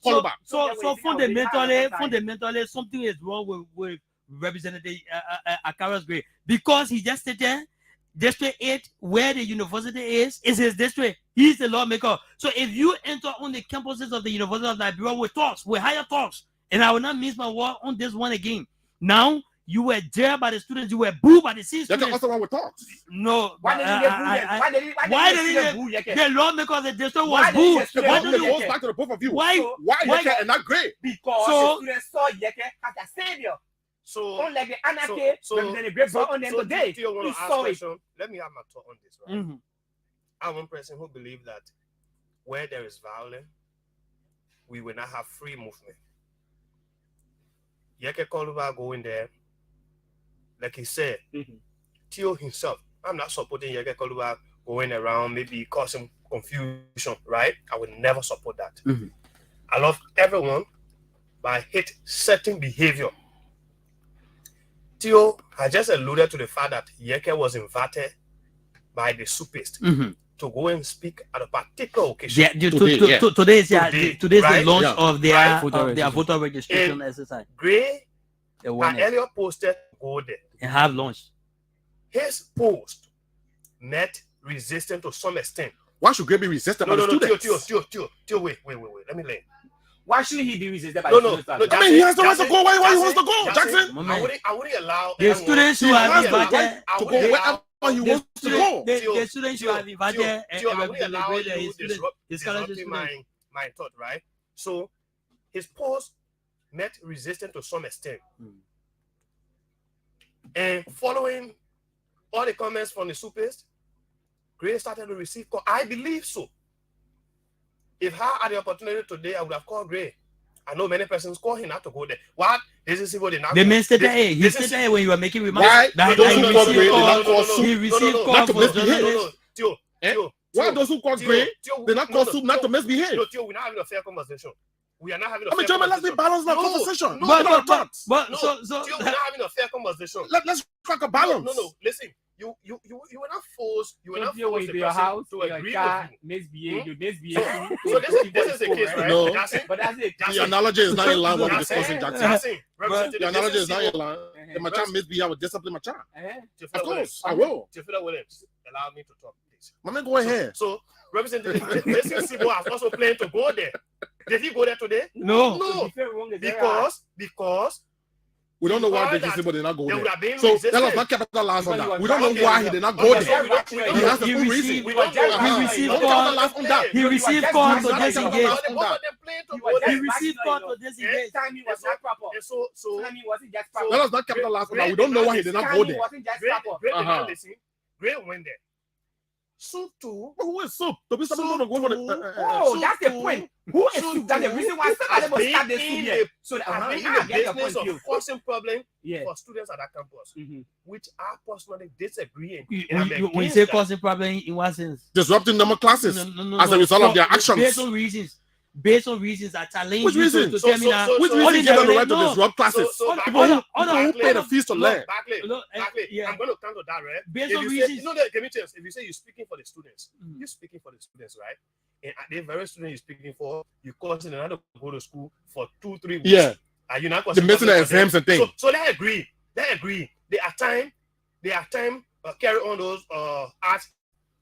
S1: Coluba.
S3: So fundamentally, something is wrong with Representative Akawas Gray, because he just stated District 8, where the university is his district. He's the lawmaker. So if you enter on the campuses of the University of Liberia with higher talks, and I will not miss my word on this one again. Now, you were there by the students, you were booed by the students.
S1: That's also wrong with talks.
S3: No.
S4: Why did
S3: the lawmaker of the district was booed?
S1: It goes back to the both of you.
S3: Why
S1: Yeke and not Gray?
S4: Because the students saw Yeke as a savior.
S2: So,
S4: unlike the anarchy, Representative Gray brought on them today.
S2: Let me have my thought on this, right? I'm one person who believes that where there is violence, we will not have free movement. Yeke Coluba going there, like he said, Theo himself, I'm not supporting Yeke Coluba going around, maybe causing confusion, right? I would never support that. I love everyone, but I hate certain behavior. Theo has just alluded to the fact that Yeke was invited by the soupist to go and speak at a particular occasion.
S3: Yeah, today's the launch of their voter registration exercise.
S2: Gray and Elliot posted to go there
S3: and have lunch.
S2: His post met resistance to some extent.
S1: Why should Gray be resistant by the students?
S2: Theo, wait. Let me learn.
S4: Why shouldn't he be resisted by
S2: No,
S4: the
S2: no,
S4: students?
S2: no,
S1: I mean, he has the right to
S2: Jackson,
S1: go where he wants to go,
S2: Jackson,
S1: Jackson.
S2: I wouldn't allow
S3: The students who have invited,
S2: I
S1: To
S2: wouldn't
S1: go
S2: allow-
S1: wherever he wants to go.
S3: the students who have invited
S2: Tio, I wouldn't allow you
S3: his scholarship
S2: disrupting
S3: students.
S2: my thought, right? So his post met resistance to some extent. And following all the comments from the supers, Gray started to receive call. I believe so. If I had the opportunity today, I would have called Gray. I know many persons call him not to go there. What? This is what they not.
S3: The man stated, he
S2: is-
S3: stated when you were making remarks
S1: Why?
S3: that
S1: Those
S3: he
S1: who call Gray,
S3: received
S1: they not call
S3: call,
S1: Soup
S3: he received
S2: no,
S3: call
S1: not to
S3: for
S1: misbehave.
S3: journalists.
S2: Tio,
S1: Eh?
S2: Tio,
S1: Why those who call Gray, they're not called Soup not to misbehave?
S2: Tio, we're not having a fair conversation. We are not having a
S1: I mean,
S2: fair
S1: gentlemen, let's be
S2: conversation.
S1: balanced in our
S2: No,
S1: conversation.
S2: no,
S1: Not
S2: no,
S1: our thoughts.
S3: But
S2: No,
S3: so
S2: Tio, we're not having a fair conversation.
S1: Let's crack a balance.
S2: No. Listen, you were not forced. You were not
S4: If you
S2: forced
S4: in
S2: the
S4: your
S2: person
S4: house,
S2: to
S4: your
S2: agree
S4: car,
S2: with
S4: misbehave, you misbehave.
S2: you. So this is the case, right?
S1: No.
S2: Jackson,
S4: But that's it.
S1: The analogy is not in line with what we're
S2: Jackson,
S1: discussing, Jackson.
S2: Jackson, representing
S1: The analogy is not in
S2: Jackson,
S1: line. If my child misbehave, I will discipline my child.
S2: Theophilus
S1: Of
S2: Williams.
S1: course, I will.
S2: Theophilus Williams, allow me to talk, please.
S1: My man, go ahead.
S2: So, Representative Sibo has also planned to go there. Did he go there today?
S3: no.
S2: No,
S4: Because
S2: because
S1: We don't know why
S2: Because
S1: Bishop Sibo did not go
S2: there would
S1: there.
S2: have been
S1: So
S2: resistance.
S1: let us not capitalize on
S4: Because he
S1: that.
S4: was
S1: We don't know
S2: okay,
S1: why
S2: okay.
S1: he did not
S2: Okay,
S1: go
S2: so
S1: there.
S2: we don't- we don't
S1: He
S2: know.
S1: has the
S3: He
S1: full
S3: received-
S1: reason.
S2: We don't know.
S1: He
S2: why.
S3: received
S2: We don't
S3: call-
S2: know.
S1: capitalize on that.
S3: He received call to
S1: Not
S3: disengage.
S1: capitalize on
S2: Both
S1: that.
S2: of them playing to
S4: He
S2: go
S4: was
S2: there.
S3: He received call to disengage.
S4: timing was not proper.
S2: And so
S4: Timing wasn't just
S2: So-
S4: proper.
S1: Let us not capitalize on that. We don't know why he did not go
S4: Timing
S1: there.
S4: wasn't just
S2: Great,
S4: proper.
S2: great did
S1: Uh-huh.
S2: not listen. Great went there. Soup too.
S1: But who is Soup? To be something going to go for the.
S4: Oh,
S2: So
S4: that's the
S2: too-
S4: point. Who is
S2: so
S4: Soup? That's the
S2: too
S4: reason why
S2: has
S4: somebody must
S2: been
S4: start this
S2: in
S4: school
S2: the-
S4: year. So that
S2: I've been in
S4: I
S2: the
S4: get your
S2: business
S4: point
S2: of
S4: of view.
S2: causing problem
S4: Yeah.
S2: for students at that campus, which I personally disagree in.
S3: You-
S2: And I'm
S3: When you
S2: against
S3: say
S2: that.
S3: causing problem, in what sense?
S1: Disrupting number classes
S3: No,
S1: as a result of their actions.
S3: Based on reasons. Based on reasons, I challenge
S1: Which
S3: you
S1: reason?
S3: to
S2: So-
S3: tell me
S2: so-
S3: that.
S2: so-
S1: Which
S2: so-
S1: reason give them the right to
S3: No.
S1: disrupt classes?
S2: So
S1: People who
S2: Barclay,
S1: pay the fees to learn.
S2: Barclay,
S3: No,
S2: Barclay,
S3: yeah.
S2: I'm going to counter that, right?
S3: Based
S2: If
S3: on
S2: you
S3: reasons.
S2: say, give me chance. If you say you're speaking for the students,
S3: Mm.
S2: you're speaking for the students, right? And at the very student you're speaking for, you're causing another to go to school for 2-3 weeks.
S1: Yeah.
S2: Are you not
S1: They're
S2: causing
S1: missing the
S2: problem for them?
S1: exams and things.
S2: So they agree. They are time carry on those acts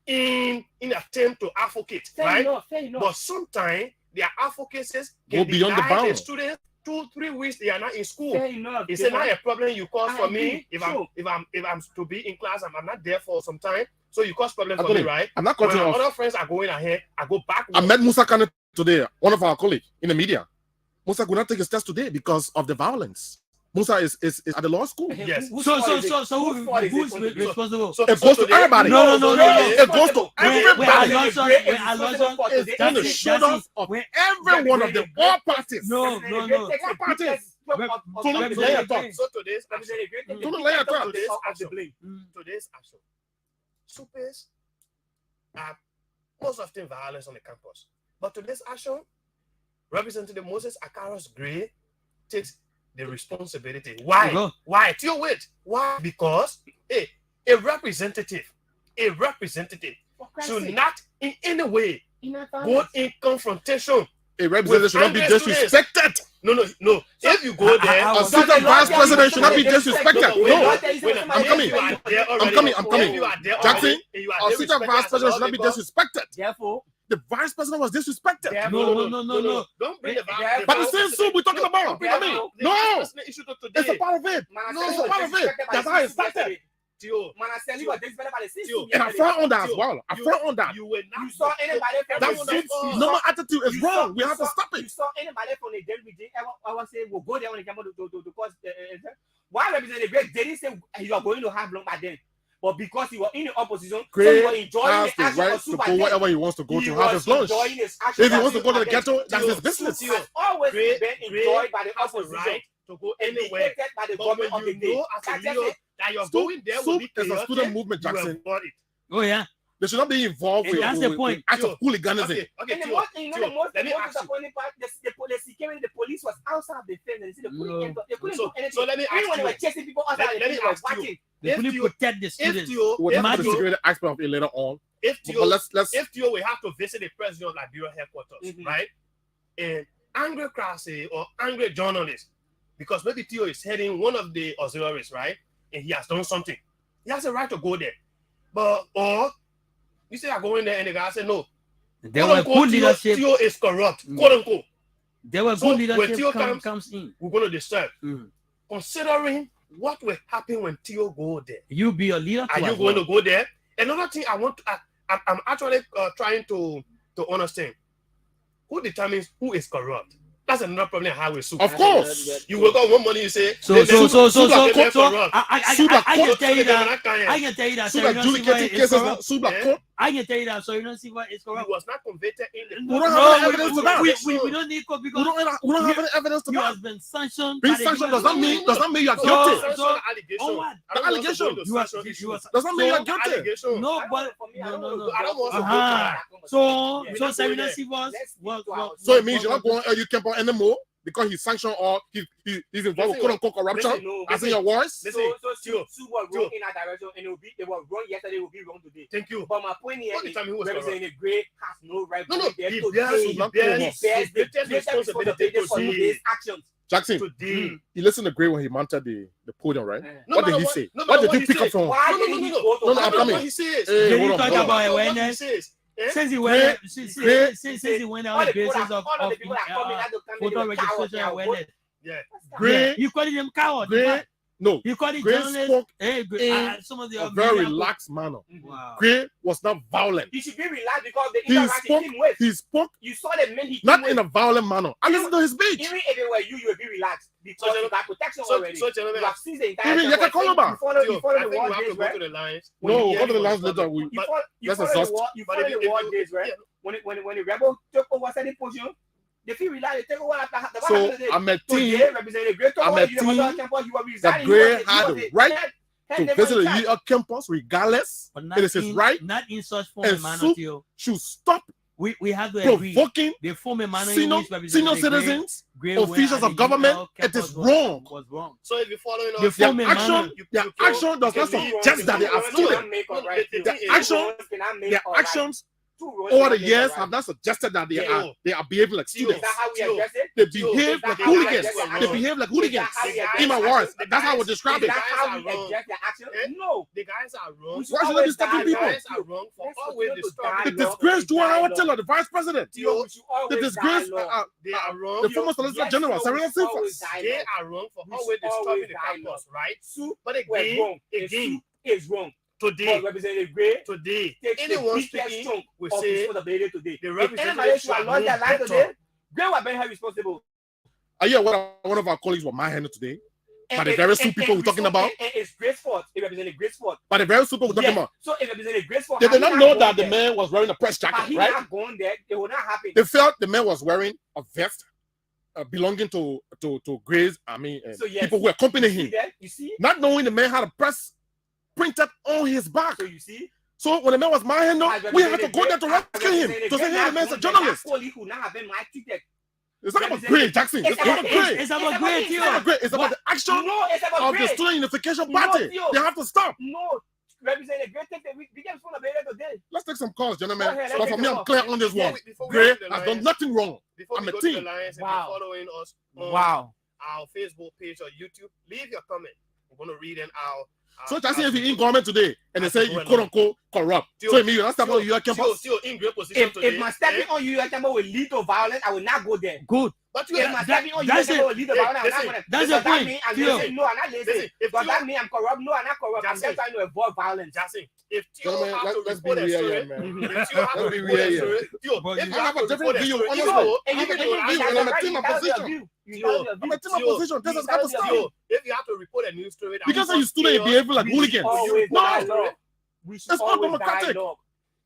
S2: in attempt to advocate, right?
S4: Fair enough.
S2: But sometimes their advocacies
S1: Go
S2: can
S1: beyond the
S2: deny the
S1: bounds.
S2: students 2-3 weeks they are not in school.
S4: Fair enough.
S2: It's not a problem you cause
S4: I
S2: for
S4: agree.
S2: me if
S4: Sure.
S2: I'm to be in class and I'm not there for some time. So you cause problem for
S1: Anthony,
S2: me, right?
S1: I'm not
S2: When
S1: cutting
S2: my
S1: off.
S2: other friends are going ahead, I go back.
S1: I met Musa Kane today, one of our colleagues in the media. Musa could not take his test today because of the violence. Musa is at the law school.
S2: Yes.
S4: Whose
S3: So
S4: fault is it? Whose fault is it
S3: who's
S4: going to be?
S3: responsible?
S1: It goes to everybody.
S3: No.
S1: It goes to
S3: When
S1: everybody.
S3: Alonso
S1: It's on the
S3: Jackson,
S1: shoulders of every one of them, all parties.
S3: No.
S1: What parties? Tony,
S3: Representative
S1: lay your thoughts.
S2: So today's
S1: Tony, lay your thoughts.
S2: today's action. Supers are most often violence on the campus. But today's action, Representative Moses Akaros Gray takes the responsibility. Why?
S3: Go.
S2: Why? Tio, wait. Why? Because a representative should not in any way go in confrontation.
S1: A representative should not be
S2: angry students.
S1: disrespected.
S2: No. If you go there,
S1: A senior vice president should not be disrespected. No. I'm coming. I'm coming.
S2: If you are there
S1: Jackson,
S2: already, and you are
S1: Our
S2: there
S1: senior
S2: respected
S1: vice
S2: as a
S1: president should not be
S2: lawmaker,
S1: disrespected.
S4: Therefore,
S1: The vice president was disrespected.
S3: No.
S2: Don't bring the
S4: Yeah,
S1: But the same soup we're talking about.
S4: Yeah,
S1: I mean,
S2: no.
S1: no.
S2: Issue to
S1: It's a
S2: today.
S1: part of it. It's a part of it. That's how it started.
S2: Tio,
S4: Manaseli was disbanded by the system.
S1: And I front on that as well. I front on that.
S2: you will not.
S4: You saw anybody from
S1: That
S4: the
S1: suits
S4: you
S1: normal
S4: saw-
S1: attitude is
S4: you
S1: wrong.
S4: saw-
S1: We have to
S4: you
S1: stop
S4: You
S1: it.
S4: saw anybody from the Del region ever say we'll go there when they come to cause why Representative Gray didn't say you are going to have long by then. But because he was in the opposition, so he was
S1: Gray
S4: enjoying
S1: has
S4: the
S1: the
S4: action
S1: right
S4: of
S1: to
S4: Super
S1: go
S4: Ten.
S1: wherever he wants to go
S4: He
S1: to have
S4: was
S1: his lunch.
S4: enjoying his action
S1: If he
S4: that
S1: wants to go to the
S4: Super Ten.
S1: ghetto, that's his business.
S2: Tio,
S4: Has always
S2: Gray-
S4: been enjoyed by the
S2: has the
S4: opposition.
S2: right to go
S4: And
S2: anywhere.
S4: dictated by the
S2: But
S4: government
S2: when
S4: of the
S2: you
S4: day.
S2: know as a
S4: That's just
S2: leader
S4: it.
S2: that you're
S1: Soup
S2: going there will be
S1: is a
S2: chaotic,
S1: student movement,
S2: you will
S1: Jackson.
S2: avoid it.
S3: Oh yeah.
S1: They should not be involved
S3: And
S1: with
S3: that's the point.
S1: acts of hooliganism.
S2: Okay,
S4: And the
S2: Tio,
S4: most,
S2: Tio,
S4: the most
S2: let me ask you.
S4: disappointing part, the security, the police was outside the fence. They couldn't
S3: No.
S4: enter. They couldn't
S2: So-
S4: do anything.
S2: so let me
S4: Even
S2: ask
S4: when they
S2: you.
S4: were chasing people outside,
S2: Let
S4: the
S2: me
S4: people were
S2: ask you.
S4: watching.
S3: They
S2: If
S3: couldn't
S2: you-
S3: protect the
S2: If
S3: students.
S2: Tio,
S1: We'll talk about the
S2: if Tio,
S1: security aspect of it later on.
S2: if
S1: But
S2: Tio,
S1: let's
S2: if Tio will have to visit the president of Liberia headquarters,
S4: Mhm.
S2: right? And angry class or angry journalist, because maybe Tio is heading one of the auxiliaries, right? And he has done something. He has a right to go there. But or you say I go in there and the guy said no.
S3: There were good leadership.
S2: Tio is corrupt.
S3: Mm.
S2: Quote unquote.
S3: There were
S2: So
S3: good
S2: when
S3: leadership
S2: Theo
S3: comes in.
S2: we're going to disturb.
S3: Mm.
S2: Considering what will happen when Theo go there,
S3: You be a leader.
S2: are you going to go there? Another thing I want to, I'm actually trying to understand who determines who is corrupt. That's another problem I have with Soup.
S1: Of course.
S2: You will got one money, you say.
S3: So I can
S2: Soup
S3: tell you that. I can tell you that.
S1: Soup adjudicating cases. Soup court.
S3: I can tell you that. So you don't see what is corrupt.
S2: He was not convicted in the.
S1: We don't have any evidence to that.
S3: We don't need court because
S1: we don't have any evidence to
S3: you
S1: that.
S3: has been sanctioned.
S1: Being sanctioned does not mean you are guilty.
S3: So
S1: The allegation. Does not mean you are guilty.
S3: No, but no.
S2: I don't want to go to that.
S3: So Serena Sivas was.
S1: So it means you're not going you camp on anymore because he's sanctioned or he's involved with quote unquote corruption. As in your voice.
S2: Listen,
S7: Sue was wrong in that direction, and it was wrong yesterday. It will be wrong today.
S2: Thank you.
S7: But my point here is Representative Gray has no right.
S2: No,
S7: to be there
S2: he
S7: to
S2: bears
S7: the greatest responsibility for his actions.
S1: Jackson,
S2: Today.
S1: you listened to Gray when he mounted the podium, right?
S2: No
S1: What did
S2: matter
S1: he
S2: what-
S1: say?
S2: no
S1: What
S2: matter
S1: did you
S2: what he
S1: pick up
S2: says.
S1: from?
S7: Why
S2: No,
S7: did
S2: no,
S7: he
S2: no,
S7: go to
S1: no,
S2: I
S1: I'm
S2: don't know
S1: coming.
S2: what he says.
S1: Hey,
S3: Did
S1: hold
S3: you
S1: on,
S3: talk
S1: hold on.
S3: about
S2: What
S3: awareness?
S2: he says.
S3: Since he
S1: Gray-
S3: went, since he went on the basis of photo registration awareness.
S2: Yeah.
S1: Gray,
S3: You called him coward.
S1: Gray, no.
S3: You called it
S1: Gray
S3: journalist.
S1: spoke
S3: Hey,
S1: in
S3: some of the
S1: a very
S3: media-
S1: relaxed manner.
S3: Wow.
S1: Gray was not violent.
S7: He should be relaxed because the
S1: He
S7: interaction
S1: spoke,
S7: came with.
S1: he spoke
S7: You saw the men he
S1: not
S7: came
S1: in a
S7: with.
S1: violent manner. I listened to his speech.
S7: Even if it were you would be relaxed because
S2: So,
S7: you got protection
S2: So,
S7: already.
S2: gentlemen,
S7: You have seen the entire.
S1: Even Yaka Koloba.
S7: You follow
S2: I
S7: the
S2: think
S7: war
S2: we have
S7: days,
S2: to go
S7: right?
S2: to the lines.
S1: No,
S2: Yeah,
S1: go to the
S2: you
S1: last
S2: want
S1: letter.
S2: to-
S7: You follow
S1: let's
S7: the
S1: exhaust.
S7: war. You
S2: But
S7: follow
S2: if
S7: the
S2: you-
S7: war
S2: if you-
S7: days, right?
S2: yeah.
S7: When the rebel took over certain position, they feel relaxed. They take over after the
S1: So
S7: today,
S1: I'm a team
S7: Representative Gray took
S1: I'm
S7: over
S1: a
S7: the University
S1: team
S7: campus. You were
S1: that
S7: resigning.
S1: Gray had the right to visit the
S7: the
S1: UL campus regardless.
S3: But not
S1: It is his
S3: in,
S1: right.
S3: not in such form
S1: And
S3: and manner.
S1: Soup
S3: Theo.
S1: Should stop
S3: We have to agree.
S1: provoking
S3: The form and manner in
S1: senior,
S3: which
S1: senior
S3: Representative
S1: citizens,
S3: Gray
S1: officials
S3: went
S1: of
S3: and
S1: government.
S3: UL
S1: It is
S3: campus
S1: wrong.
S3: Was wrong.
S2: So if you're following
S3: The
S2: us,
S3: form
S1: Their
S3: and manner.
S1: action, their action does not suggest that they are stealing. Their actions over the years have not suggested that they are behaving like
S7: Is
S1: students.
S7: that how we address it?
S1: They behave
S7: Is that
S1: like
S7: how we
S1: hooligans.
S7: address the
S1: They
S7: action?
S1: behave like hooligans.
S7: Is that how we address
S1: In my
S7: the
S1: words,
S7: action?
S1: that's how I would describe
S7: Is
S1: it.
S7: that how we
S2: Guys are wrong.
S7: address the action?
S2: Eh?
S7: No.
S2: the guys are wrong.
S7: We should
S1: Why should they be
S7: always
S1: stopping
S7: dialogue.
S1: people?
S2: The guys are wrong for
S7: Let's
S2: always
S7: continue to
S2: disturbing.
S1: The
S7: dialogue.
S1: disgrace Joanna
S7: Dialogue.
S1: Taylor, the vice president.
S7: Theo, we should
S1: The
S7: always
S1: disgrace,
S7: dialogue.
S2: They are wrong.
S1: the former Solicitor
S7: Yes,
S1: General,
S7: no,
S1: Serena
S7: we should always
S1: Sifas.
S2: They
S7: dialogue.
S2: are wrong for
S7: We
S2: always
S7: should always
S2: disturbing the campus,
S7: dialogue.
S2: right?
S7: Soup
S2: But
S7: was
S2: again,
S7: wrong. The
S2: again,
S7: soup is wrong.
S2: today,
S7: But Representative Gray
S2: today,
S7: takes
S2: anyone
S7: the biggest
S2: speaking
S7: chunk
S2: will
S7: of
S2: say
S7: responsibility today.
S2: the
S7: If
S2: representative
S7: anybody should
S2: should
S7: have
S2: have
S7: lost their
S2: known
S7: life
S2: better.
S7: today, Gray was very responsible.
S1: I hear one of our colleagues were manhandled today. By the very soup people we're talking about.
S7: It's Grace fault. It represented Grace fault.
S1: By the very super we're talking
S7: Yes.
S1: about.
S7: So it represented Grace fault.
S1: They
S7: Had
S1: did
S7: he
S1: not know
S7: gone
S1: that the
S7: there-
S1: man was wearing a press
S7: had
S1: jacket,
S7: he
S1: right?
S7: not gone there, it would not happen.
S1: They felt the man was wearing a vest belonging to Gray's,
S7: So yes,
S1: people who accompanied
S7: you see
S1: him.
S7: that? You see?
S1: Not knowing the man had a press printed on his back.
S7: So you see?
S1: So when the man was manhandled, we had to go there to rescue him. To say, hey, the man's a journalist.
S7: That could not have been my ticket.
S1: It's not about Gray, Jackson. It's not about Gray.
S3: It's about Gray,
S1: It's not about Gray. It's about the action
S7: No, it's about
S1: of the
S7: Grace.
S1: Student Unification
S7: No,
S1: Party.
S7: Theo.
S1: They have to stop.
S7: No, represented Grace. Take the biggest phone available today.
S1: Let's take some calls, gentlemen.
S7: Go ahead,
S1: But
S7: let's
S1: for
S7: take
S1: me,
S7: them
S1: I'm
S7: off.
S1: clear on this one.
S2: Before we
S1: Gray
S2: go to the
S1: has done
S2: lines-
S1: nothing wrong.
S2: Before
S1: I'm
S2: we
S1: a
S2: go to the
S1: team.
S2: lines, if
S7: Wow.
S2: you're following us on
S7: Wow.
S2: our Facebook page or YouTube, leave your comment. We're going to read in our.
S1: So Jackson, if you're in government today and they say you quote unquote corrupt,
S2: Theo,
S1: so it means you're not stepping on your campus.
S2: Still in great position today.
S7: If my stepping on you, Campbell will lead to violence, I will not go there.
S3: Good.
S2: But you
S7: If my stepping on you,
S3: that's
S7: Campbell
S3: it.
S7: will lead to
S2: Hey,
S7: violence, I will not
S2: listen,
S7: go there.
S3: that's
S7: Does
S3: the
S7: that
S3: point.
S7: mean I'm
S3: Theo.
S7: lazy? No, I'm not lazy.
S2: Listen, if
S7: Does
S2: Theo-
S7: that mean I'm corrupt? No, I'm not corrupt. I'm
S2: Jackson.
S7: just trying to avoid violence.
S2: Jackson, if Theo
S1: Gentlemen,
S2: have to
S1: let's be
S2: report a
S1: real
S2: story,
S1: here, man.
S2: if Theo have to
S1: Let's be
S2: report a
S1: real
S2: story, Theo,
S3: But
S2: if
S3: you
S2: you
S1: have
S2: have
S1: a
S2: to
S1: different
S2: report a
S1: view,
S2: story,
S1: honestly.
S2: Theo,
S7: And you
S1: I'm
S7: can
S1: a different view, and I'm a team opposition. I'm a team opposition. This has got to stop.
S2: Theo, if you have to report a news story, that
S1: Because
S2: will
S1: you student
S2: cause
S1: behaving like
S7: We
S1: hooligans.
S7: always
S1: No,
S7: dialogue. We should
S1: It's not
S7: always
S1: democratic.
S7: dialogue.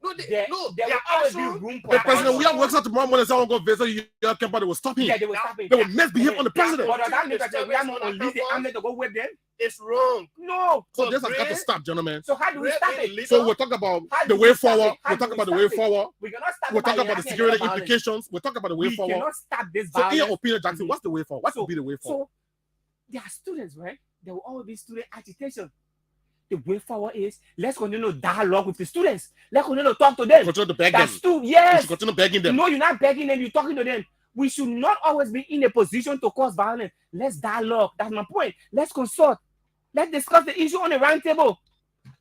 S2: no,
S7: There
S2: no,
S7: will
S2: their
S7: always be
S2: action,
S7: room for
S1: the president, we
S7: dialogue.
S1: have works out tomorrow morning, someone go visit your campus, they will stop him.
S7: Yeah, they will stop it.
S1: They will misbehave on the president.
S7: But does that mean that we are not on lead the army to go with them?
S2: it's wrong.
S7: No.
S1: So this has got to
S2: Gray-
S1: stop, gentlemen.
S7: So how do we
S2: Gray
S7: stop
S2: being
S7: it?
S2: leader-
S1: So we'll talk about
S7: How
S1: the
S7: do
S1: way
S7: we stop
S1: forward.
S7: it? How
S1: We'll
S7: do
S1: talk
S7: we
S1: about the
S7: stop
S1: way
S7: it?
S1: forward.
S7: We cannot stop
S1: We'll
S7: it by
S1: talk about the
S7: enacting
S1: security
S7: another violence.
S1: implications. We'll talk about the way
S7: We
S1: forward.
S7: cannot stop this
S1: So in your
S7: violence.
S1: opinion, Jackson, what's the way forward? What
S7: So-
S1: would be the way forward?
S7: So there are students, right? There will always be student agitation. The way forward is let's continue to dialogue with the students. Let's continue to talk to them.
S1: Continue to beg them.
S7: That's true.
S1: We
S7: Yes.
S1: should continue begging them.
S7: No, you're not begging them. You're talking to them. We should not always be in a position to cause violence. Let's dialogue. That's my point. Let's consult. Let's discuss the issue on the round table.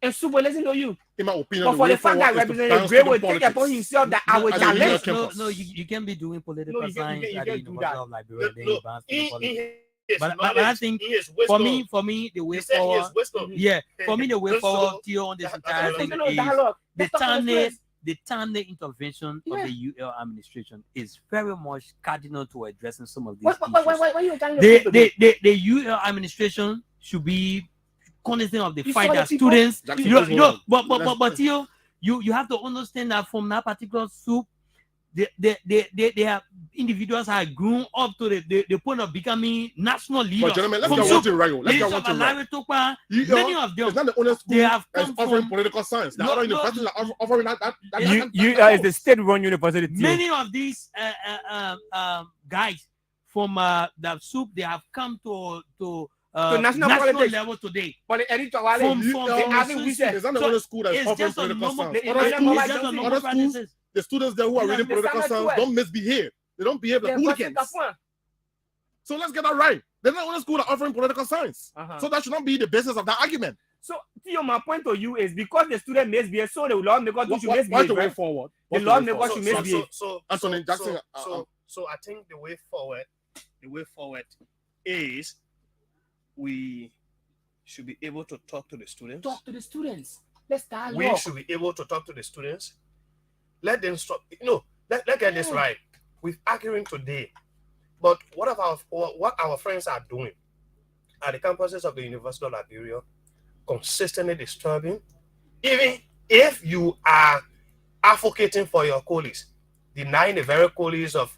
S7: and Soup will listen to you.
S1: In my opinion,
S7: But
S1: the
S7: for
S1: way
S7: the fact that
S1: forward is to
S7: Representative
S1: ban
S7: Gray will
S1: student
S7: take upon
S1: politics.
S7: himself that I will
S1: No,
S7: challenge.
S3: No, you can be doing political
S7: you
S3: science
S7: can
S3: at the
S7: do
S3: University
S7: that.
S3: of Liberia. Then you ban student politics.
S2: His
S3: But I
S2: knowledge,
S3: think
S2: in his
S3: for
S2: wisdom,
S3: me, the way
S2: he said
S3: forward,
S2: his wisdom.
S3: yeah, for me, the way
S2: So,
S3: forward, Theo, on this entire
S2: that's
S3: thing
S2: another
S3: is
S7: dialogue. Let's talk to the students.
S3: the timely intervention of the UL administration is very much cardinal to addressing some of these issues.
S7: Why you telling the
S3: The UL administration should be cognizant of the
S7: You
S3: fight
S7: saw the
S3: that
S7: people?
S3: students,
S1: Jackson,
S3: but Theo, you have to understand that from that particular soup, they have individuals have grown up to the point of becoming national leaders.
S1: But gentlemen, let's
S3: From
S1: get one thing right. Let's get
S3: Leaders
S1: one
S3: of
S1: thing right.
S3: Alaritokpa,
S1: UL
S3: many of them,
S1: It's not the only school
S3: they have
S1: that's
S3: come
S1: offering
S3: from
S1: political science. The
S3: No,
S1: other
S3: no.
S1: universities are offering that.
S7: is the state-run university.
S3: many of these guys from the soup, they have come to
S7: national
S3: national
S7: politics.
S3: level today.
S7: But the editor,
S3: From
S1: It's not the only school that's
S3: It's
S1: offering
S3: just a
S1: political
S3: normal,
S1: science.
S3: it's
S1: Other
S3: just
S1: schools,
S3: a normal
S1: other schools,
S3: practices.
S1: the students there who are
S7: Yeah,
S1: reading
S7: the
S1: political
S7: standard
S1: science
S7: 12.
S1: don't misbehave. They don't behave like hooligans. So let's get that right. They're not the only school that offering political science. So that should not be the basis of that argument.
S7: So, Theo, my point to you is because the student misbehave, so the lawmakers should
S1: What's
S7: misbehave.
S1: the way
S7: Right?
S1: forward?
S7: The
S1: What's the way
S7: lawmakers
S1: forward?
S7: should misbehave.
S1: Anthony Jackson,
S2: So I think the way forward is we should be able to talk to the students.
S7: Talk to the students. Let's dialogue.
S2: We should be able to talk to the students. Let them stop. Let's get this right. We're arguing today, but what our friends are doing at the campuses of the University of Liberia, consistently disturbing. Even if you are advocating for your colleagues, denying the very colleagues of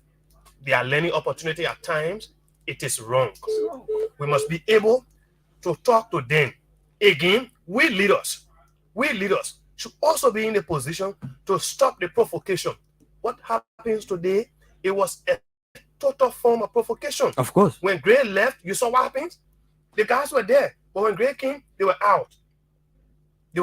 S2: their learning opportunity at times, it is wrong. We must be able to talk to them. Again, we leaders should also be in a position to stop the provocation. What happens today, it was a total form of provocation.
S3: Of course.
S2: When Gray left, you saw what happens? The guys were there, but when Gray came, they were out. They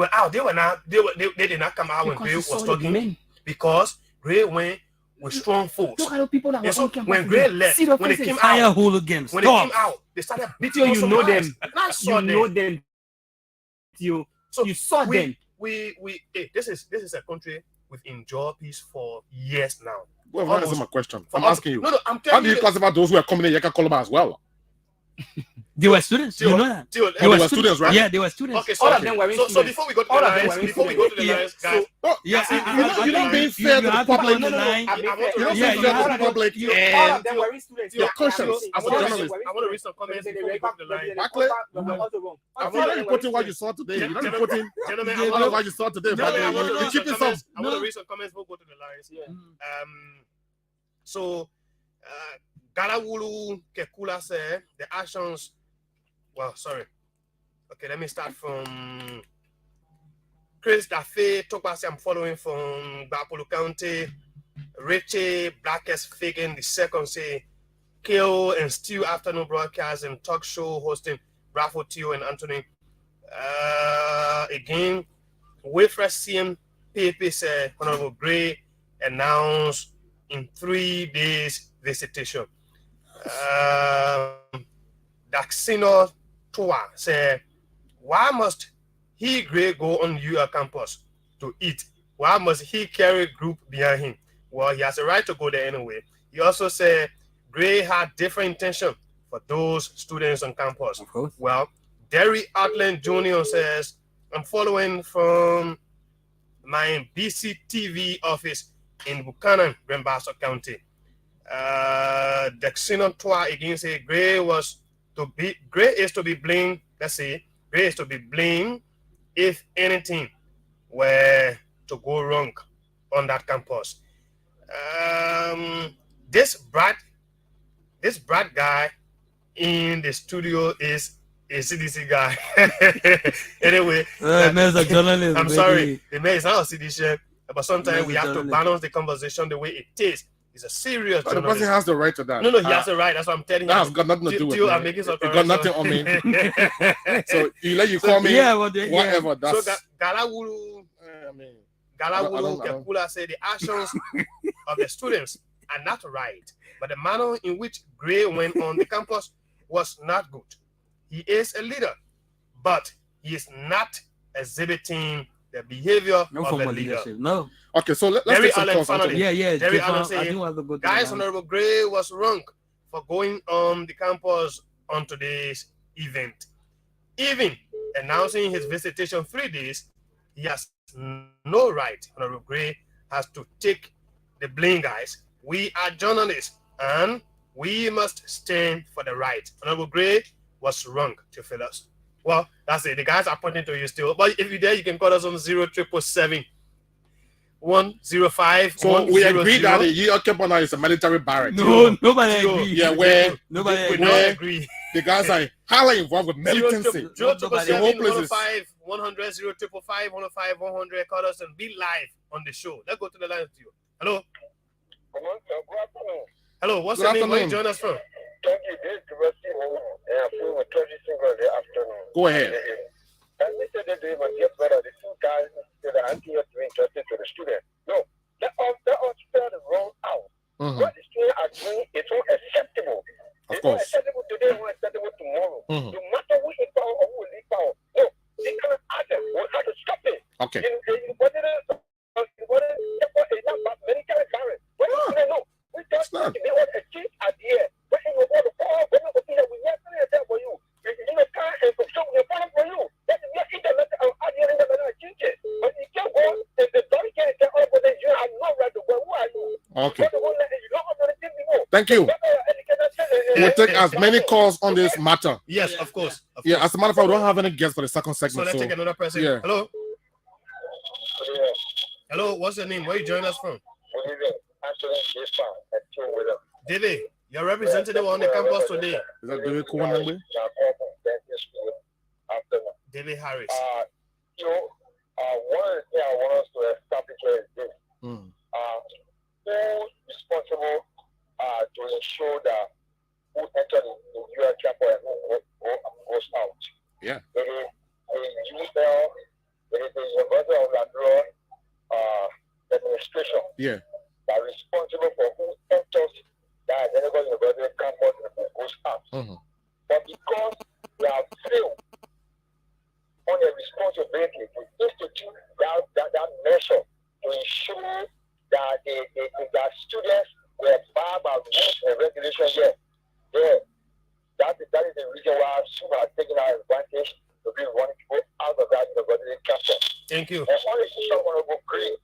S2: did not come out when Gray was talking because Gray went with strong force.
S7: Look at the people that were on campus.
S2: When Gray left, when they came out,
S3: hooligans.
S2: when they came out, they started beating on some guys. And I saw them.
S7: know them. So you saw them.
S2: This is a country we've enjoyed peace for years now.
S1: Well, that isn't my question. I'm
S2: us-
S1: asking you.
S2: No, I'm
S1: How
S2: telling
S1: do you classify those who are coming in Yeka Koloma as well?
S3: They were students. You know that.
S1: They were students, right?
S3: Yeah, they were students.
S2: Okay,
S7: All of them were
S2: so before we go to the lines, guys,
S1: You're not being fair to the public.
S2: You're not
S1: being fair to the public.
S7: All of them were students.
S1: Your conscience as a journalist.
S2: I want to read some comments before we go to the line.
S1: I'm not reporting what you saw today. You're not reporting
S2: Gentlemen,
S1: what you saw today. You're keeping some.
S2: I want to read some comments before we go to the lines. So, Galawulu Kekula said the actions. Well, sorry. Okay, let me start from Chris Dafe. I'm following from Bapolo County. Richie Blackest Fagan the second say KO and Stew afternoon broadcast and talk show hosting Bravo Tio and Anthony. Again, Wilfred CM Pepe said Honorable Gray announced in 3 days visitation. Daxino Toa said, why must he Gray go on UL campus to eat? Why must he carry group behind him? Well, he has a right to go there anyway. He also said Gray had different intention for those students on campus.
S3: Of course.
S2: Well, Derry Outland Jr. says, I'm following from my BCTV office in Buchanan, Brembasso County. Dexino Toa again say Gray is to be blamed. Let's say Gray is to be blamed if anything were to go wrong on that campus. This Brad guy in the studio is a CDC guy. Anyway, I'm sorry, the man is not a CDC, but sometimes we have to balance the conversation the way it is. He's a serious
S1: The
S2: journalist.
S1: person has the right to that.
S2: No, he has the right. That's what I'm telling you.
S1: That has got nothing to do with
S2: I'm
S1: me.
S2: making some
S1: It got nothing on me. So you call me whatever. That's
S2: so Galawulu Kekula said the actions of the students are not right, but the manner in which Gray went on the campus was not good. He is a leader, but he is not exhibiting the behavior
S3: No
S2: of
S3: formal
S2: a leader.
S3: leadership. No.
S1: Okay, so let's
S2: Jerry
S1: take some
S2: Allen
S1: calls,
S2: finally.
S1: Anthony.
S3: Yeah.
S2: Jerry
S3: Jiffan,
S2: Allen
S3: I
S2: saying,
S3: think we have to go to
S2: guys,
S3: the line.
S2: Honorable Gray was wrong for going on the campus on today's event. Even announcing his visitation 3 days, he has no right. Honorable Gray has to take the blame, guys. We are journalists and we must stand for the right. Honorable Gray was wrong, Theopilus. Well, that's it. The guys are pointing to you still. But if you're there, you can call us on 0777 105.
S1: So we agree that the Yokebana is a military barrack.
S3: No, nobody agree.
S1: Yeah, where
S3: Nobody
S2: we
S3: agree.
S2: don't agree.
S1: the guys are highly involved with militancy.
S3: Nobody-
S1: The whole place is
S2: 105 100 0555 105 100. Call us and be live on the show. Let's go to the line with you. Hello. Hello. What's your name? Where you join us from?
S1: Go ahead.
S8: And they said that they were just better. The two guys said that anti to interested to the student. No, that all spelled wrong out. What the students are doing is unacceptable.
S1: Of course.
S8: Unacceptable today, unacceptable tomorrow. No matter who in power or who will leave power. No, they cannot ask them. We have to stop it.
S1: Okay.
S8: We just
S1: not.
S8: they want a change idea. But in the world, we have to for you. You know, can't and so we follow for you. That is not internet idea in the change it. But you can't go and the story can say, oh, but you have no right to go. Who are you?
S1: Okay. Thank you. We'll take as many calls on this matter.
S2: Yes, of course.
S1: Yeah, as a matter of fact, we don't have any guests for the second
S2: So
S1: segment.
S2: let's take another person.
S1: yeah.
S2: Hello. Hello. What's your name? Where you join us from? David, your representative on the campus today.
S1: Is that David Cohen?
S2: David Harris.
S8: One thing I want us to establish is this. Who responsible to ensure that who entered the UL chapel and who goes out?
S1: Yeah.
S8: It is the UL, it is the University of Labrador administration.
S1: Yeah.
S8: That are responsible for who enters that University campus and who goes out. But because they have failed on their responsibility to institute that measure to ensure that that students were abide by rules and regulations here. That is the reason why some are taking our advantage to be wanting to go out of that university campus.
S2: Thank you.
S8: And only someone will go green.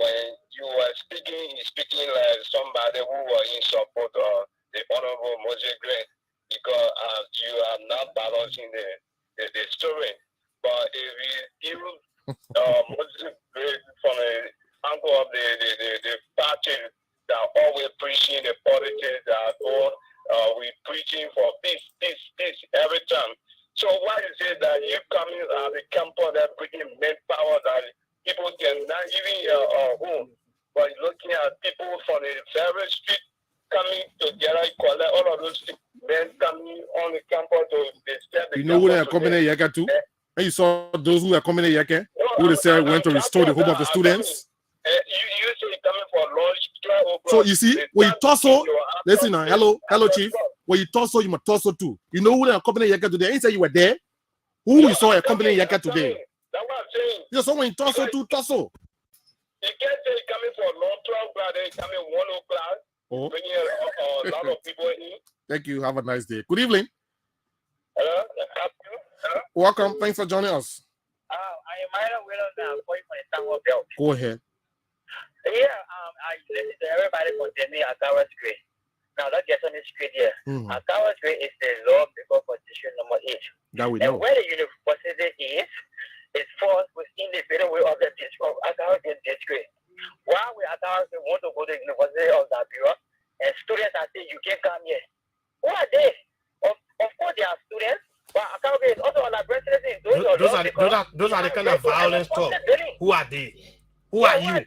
S8: when you were speaking like somebody who was in support of the Honorable Moses Gray, because you are not balancing the story. But if you Moses Gray from the angle of the party that always preaching the politics that we preaching for peace every time. So why is it that you coming at the campus that bringing manpower that people cannot even home, but looking at people from the very street coming together, collect all of those men coming on the campus to disturb the
S1: You know who they are
S8: campus
S1: coming in
S8: today.
S1: Yaka too? And you saw those who are coming in Yaka, who they said went to restore the home of the students.
S8: You say coming for lunch,
S1: So you see, when you tussle, listen now, hello, chief. When you tussle, you must tussle too. You know who they are coming in Yaka today? Ain't say you were there. Who you saw accompanying Yaka today?
S8: That's what I'm saying.
S1: Yeah, so when you tussle too, tussle.
S8: You can't say coming for long 12 o'clock, then coming 1 o'clock,
S1: Oh.
S8: bringing a lot of people in.
S1: Thank you. Have a nice day. Good evening.
S8: Hello?
S1: Welcome. Thanks for joining us.
S9: I might have went on the point for the Tower Belt.
S1: Go ahead.
S9: Yeah, I listen to everybody condemning Akawa's grade. Now let's get on this grade here. Akawa's grade is the law before position number 8.
S1: That we
S9: And
S1: know.
S9: where the university is falls within the federal way of the district of Akawa district. While we Akawa want to go to the University of Zabira, and students are saying you can't come here. Who are they? Of course they are students, but Akawa is also on the president.
S2: Those are the kind of violence talk. Who are they? Who are you?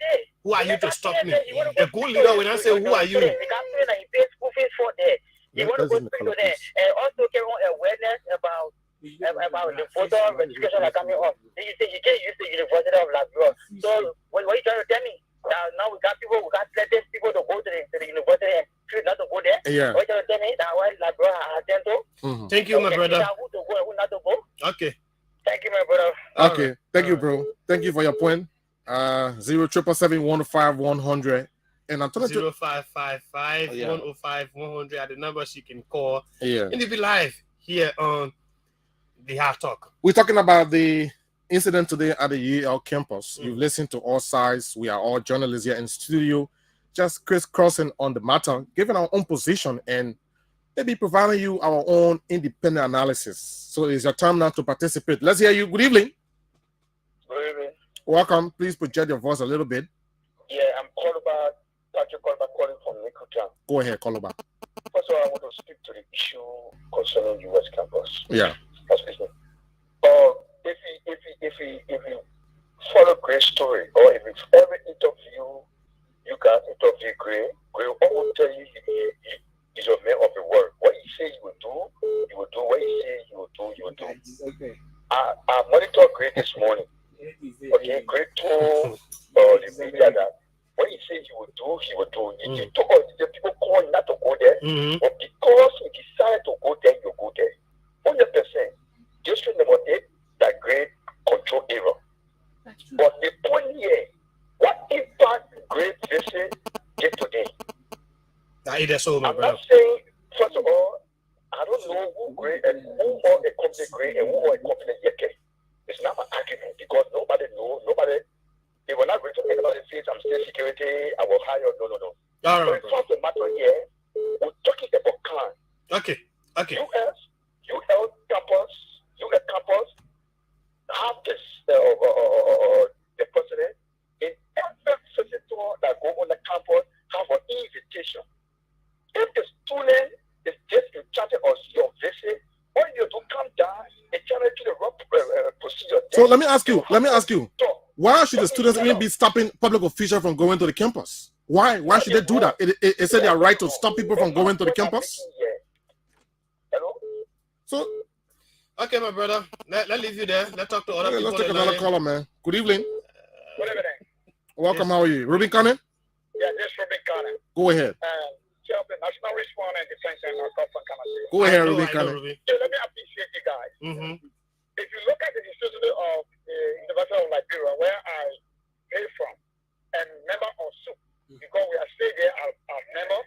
S2: Who are you to stop me? A good leader will not say, who are you?
S9: He pays school fees for there. You want to go speak to them and also carry on awareness about the voter registration that coming up. You say you can't use the University of Labrador. So what are you trying to tell me? Now we got plenty people to go to the university and choose not to go there.
S1: Yeah.
S9: What are you trying to tell me? That why Labrador are attentive?
S2: Thank you, my brother.
S9: Who to go and who not to go?
S2: Okay.
S9: Thank you, my brother.
S1: Okay. Thank you, bro. Thank you for your point. 077715100. And I'm talking to
S2: 0555 105 100 are the numbers you can call.
S1: Yeah.
S2: And be live here on the Hard Talk.
S1: We're talking about the incident today at the UL campus. You've listened to all sides. We are all journalists here in studio, just crisscrossing on the matter, giving our own position and maybe providing you our own independent analysis. So it's your time now to participate. Let's hear you. Good evening.
S8: Good evening.
S1: Welcome. Please project your voice a little bit.
S8: Yeah, I'm Patrick Kolba calling from Nikutan.
S1: Go ahead, Koloba.
S8: First of all, I want to speak to the issue concerning US campus.
S1: Yeah.
S8: Excuse me. If you follow Gray's story, or if it's every interview you can interview Gray will tell you he's a man of the word. What he says he will do, he will do. What he says he will do, he will do.
S7: Okay.
S8: I monitored Gray this morning. Okay, Gray told the media that what he says he will do, he will do. He told us the people calling not to go there, but because we decided to go there, you go there. 100%. Just remember that Gray control error. But the point here, what impact Gray visit get today?
S2: I'm
S8: not saying, first of all, I don't know who Gray and who all a company Gray and who all a company Yeke. It's not an argument because nobody knows, they were not going to anybody says I'm state security, I will hire, no.
S2: All right,
S8: but it's not the matter here, we're talking about crime.
S2: Okay.
S8: UL campus have this, the president in every visitor that go on the campus have an invitation. If the student is just in charge of your visit, when you do come down, it's challenge to the procedure.
S1: So let me ask you. Why should the students even be stopping public officials from going to the campus? Why should they do that? It said their right to stop people from going to the campus?
S8: Hello?
S1: So
S2: Okay, my brother. Let's leave you there. Let's talk to other people.
S1: let's take another caller, man. Good evening.
S8: Good evening.
S1: Welcome. How are you? Ruben Cannon?
S8: Yeah, this is Ruben Cannon.
S1: Go ahead.
S8: Chair of the National Response and Defense Center of Canada.
S1: Go ahead, Ruben
S2: I know,
S1: Cannon.
S2: Ruben.
S8: So let me appreciate you guys. If you look at the Institute of the University of Liberia, where I came from, and member of SUP, because we are still there as member,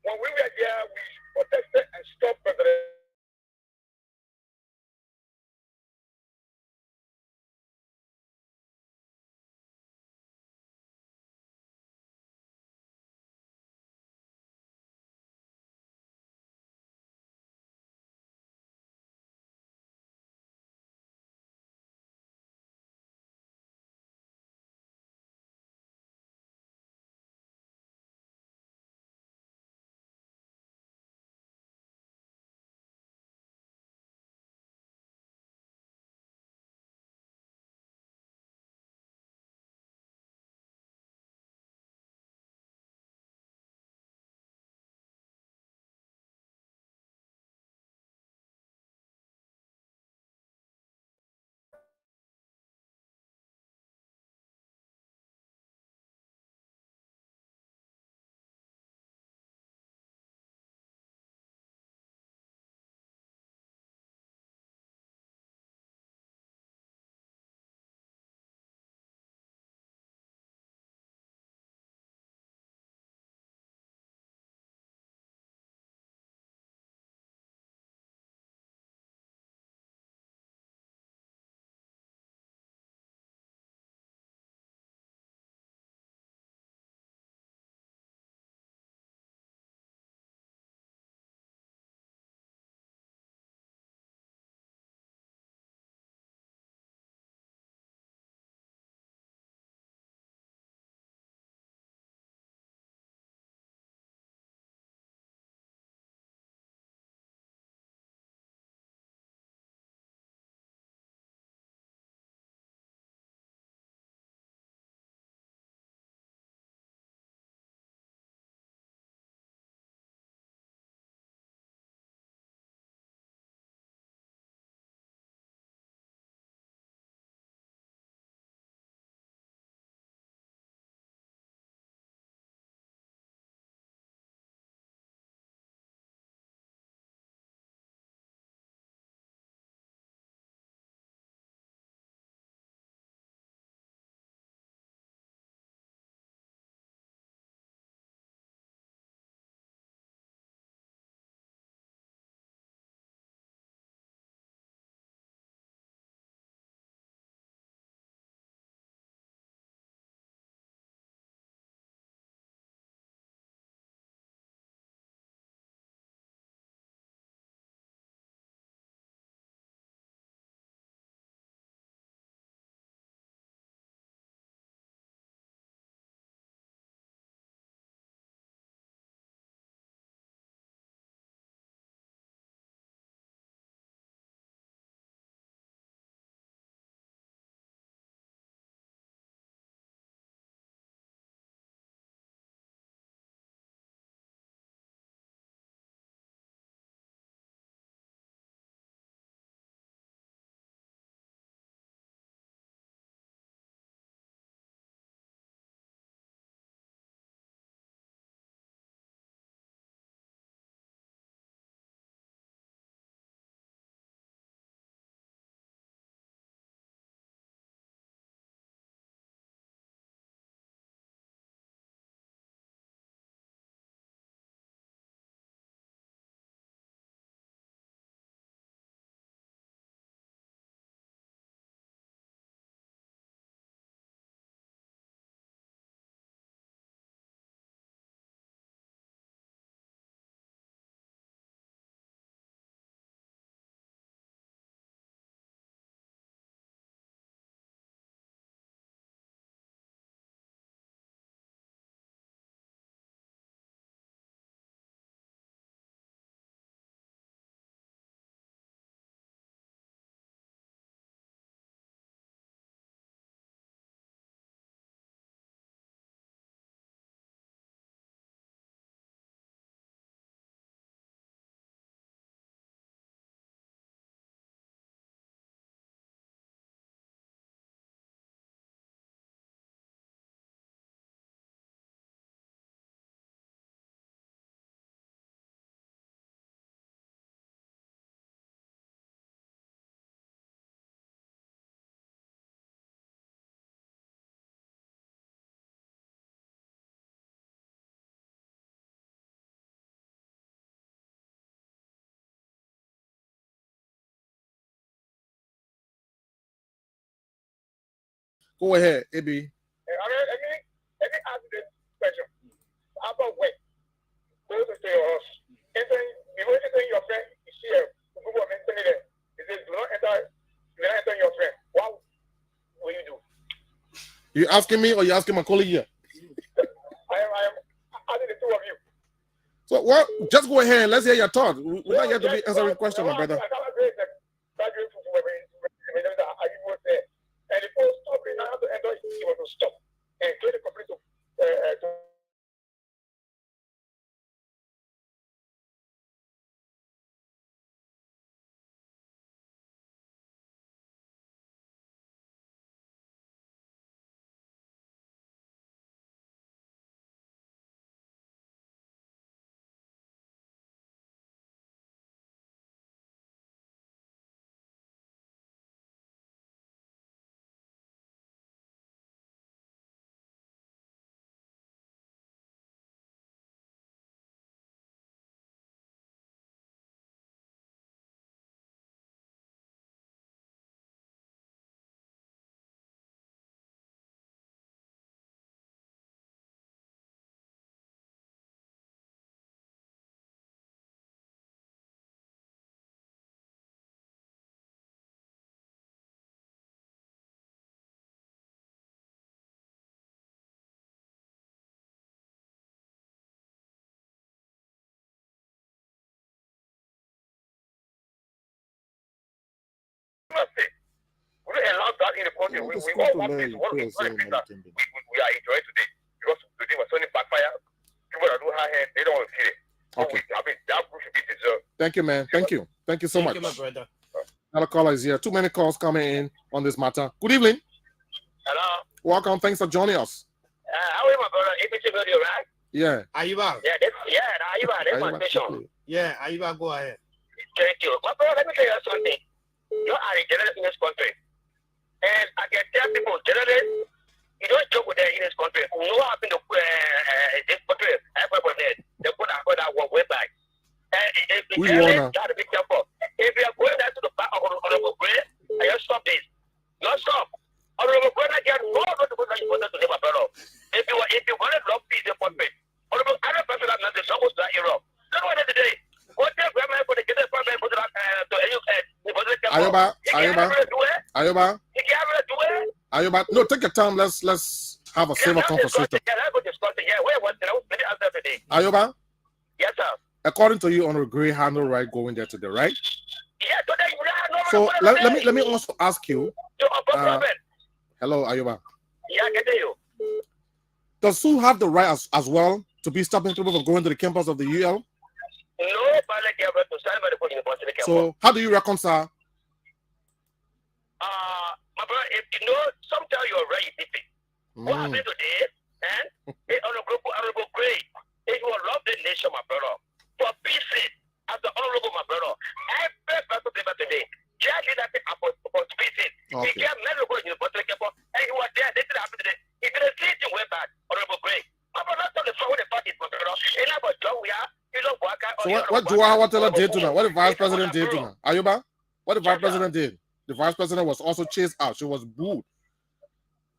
S8: when we were there, we protested and stopped President
S1: Go ahead, AB.
S8: Let me ask this question. After work, go to your house. Before entering your friend, you see a group of men standing there. He says, do not enter your friend. What will you do?
S1: You asking me or you asking my colleague here?
S8: I am asking the two of you.
S1: So what? Just go ahead. Let's hear your thought. We're not here to be answering questions, my brother.
S8: And the post stop, I have to enter. He was to stop and create a complaint to. We allow that in the country. We all want this. What we are enjoying today because today was only backfire. People that do high hand, they don't want to see it.
S1: Okay.
S8: I mean, that should be deserved.
S1: Thank you, man. Thank you. Thank you so much.
S2: Thank you, my brother.
S1: Another caller is here. Too many calls coming in on this matter. Good evening.
S8: Hello.
S1: Welcome. Thanks for joining us.
S8: How are you, my brother? ABC Radio, right?
S1: Yeah.
S2: Ayuba.
S8: Yeah, that's my station.
S2: Yeah, Ayuba, go ahead.
S8: Thank you. My brother, let me tell you something. You are a journalist in this country. And I can tell people, journalists, you don't joke with them in this country. You know what happened to this country? They put that one way back. And
S1: We wanna.
S8: got to be careful. If you are going down to the back of Honorable Gray, and you stop this. You stop. Honorable Gray, I can't go to the you want to name a brother. If you want to love peace in the country, Honorable, I don't person that nothing, someone's not Europe. Look what it today. What the grandma for the kids from to
S1: Ayuba, no, take your time. Let's have a civil conversation. Ayuba?
S8: Yes, sir.
S1: According to you, Honorable Gray had no right going there today, right?
S8: Yeah, today
S1: So let me also ask you. Hello, Ayuba.
S8: Yeah, I can hear you.
S1: Does Sue have the right as well to be stopping people from going to the campus of the UL? So how do you reconcile?
S8: My brother, if you know, sometimes you're right, what happened today, and honorable Gray, if you love the nation, my brother, for peace sake, as the honorable, my brother, every person today, just leadership for peace sake. He can't never go to the bottom of and you are there, this is happening today. He didn't see it way back, honorable Gray. My brother, not the forward the party, my brother. It's not about John, we are.
S1: So what Joao Watela did to her? What the vice president did to her? Ayuba? What the vice president did? The vice president was also chased out. She was booed.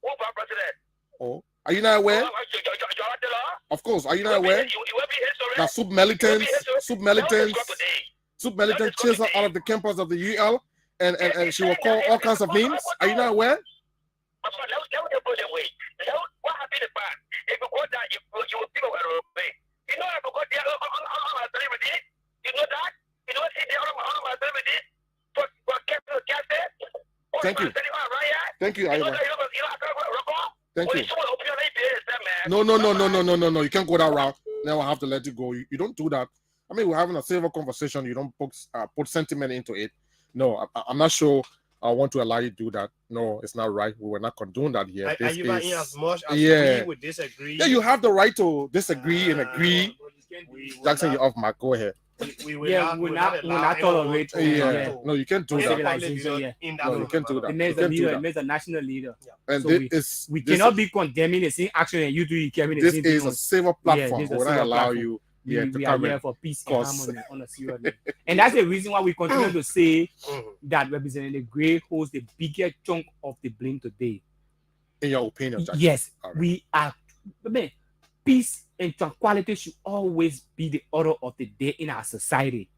S8: Who vice president?
S1: Oh, are you not aware? Of course. Are you not aware? That sub militants chased her out of the campus of the UL, and she will call all kinds of names. Are you not aware?
S8: What happened to that? If you go there, you will people will obey. You know, I forgot the other celebrity. You know that? You don't see the other celebrity.
S1: Thank you. Thank you, Ayuba. Thank you. No. You can't go that route. Now I have to let you go. You don't do that. I mean, we're having a civil conversation. You don't put sentiment into it. No, I'm not sure I want to allow you to do that. No, it's not right. We were not condoning that here.
S2: Ayuba, in as much as we would disagree.
S1: Yeah, you have the right to disagree and agree. Jackson, you're off, Mark. Go ahead.
S2: We will not tolerate.
S1: No, you can't do that. No, you can't do that.
S4: It makes a leader. It makes a national leader.
S1: And
S4: so we cannot be condemning the same action and you do it.
S1: This is a civil platform. We don't allow you.
S4: We are here for peace and harmony on a serious level. And that's the reason why we continue to say that Representative Gray holds the biggest chunk of the blame today.
S1: In your opinion, Judge?
S7: Yes, we are. Peace and tranquility should always be the order of the day in our society,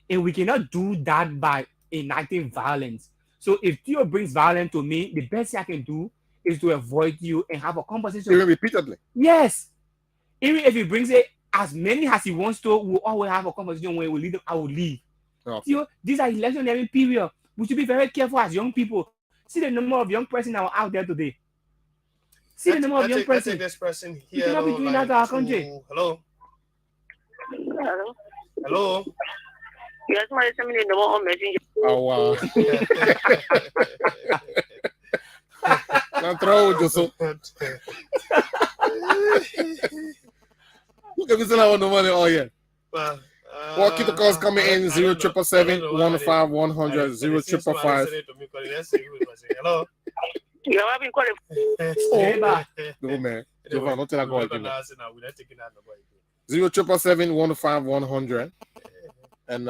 S7: and we cannot do that by enacting violence. So if Theo brings violence to me, the best thing I can do is to avoid you and have a conversation.
S1: Even repeatedly.
S7: Yes. Even if he brings it as many as he wants to, we'll always have a conversation. When we leave them, I will leave.
S1: Okay.
S7: Theo, these are electionary period. We should be very careful as young people. See the number of young persons that are out there today. See the number of young persons.
S2: This person here.
S7: We cannot be doing that to our country.
S2: Hello.
S9: Hello.
S2: Hello.
S9: Yes, my send me the number on messenger.
S1: Oh wow. Not throw just so. Look at me still have no money. Oh yeah. Well, keep the calls coming in 0777 105 100 0555.
S2: Hello.
S9: You have been calling.
S1: No man. Jiffan, don't tell that go again. 0777 105 100 and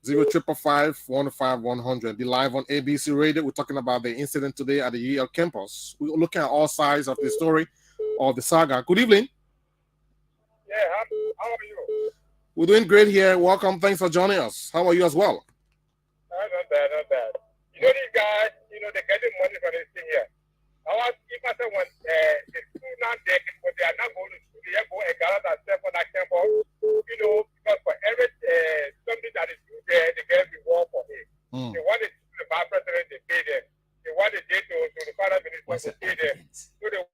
S1: 0555 105 100. Be live on ABC Radio. We're talking about the incident today at the Yale campus. We're looking at all sides of the story of the saga. Good evening.
S8: Yeah, how are you?
S1: We're doing great here. Welcome. Thanks for joining us. How are you as well?
S8: Not bad, not bad. You know these guys, they're getting money for this thing here. If I say when the school now they are not going to school, they go and gather themselves on that campus, because for every something that is due there, they get reward for it. They want to the vice president, they pay them. They want to to the finance minister, they pay them. So they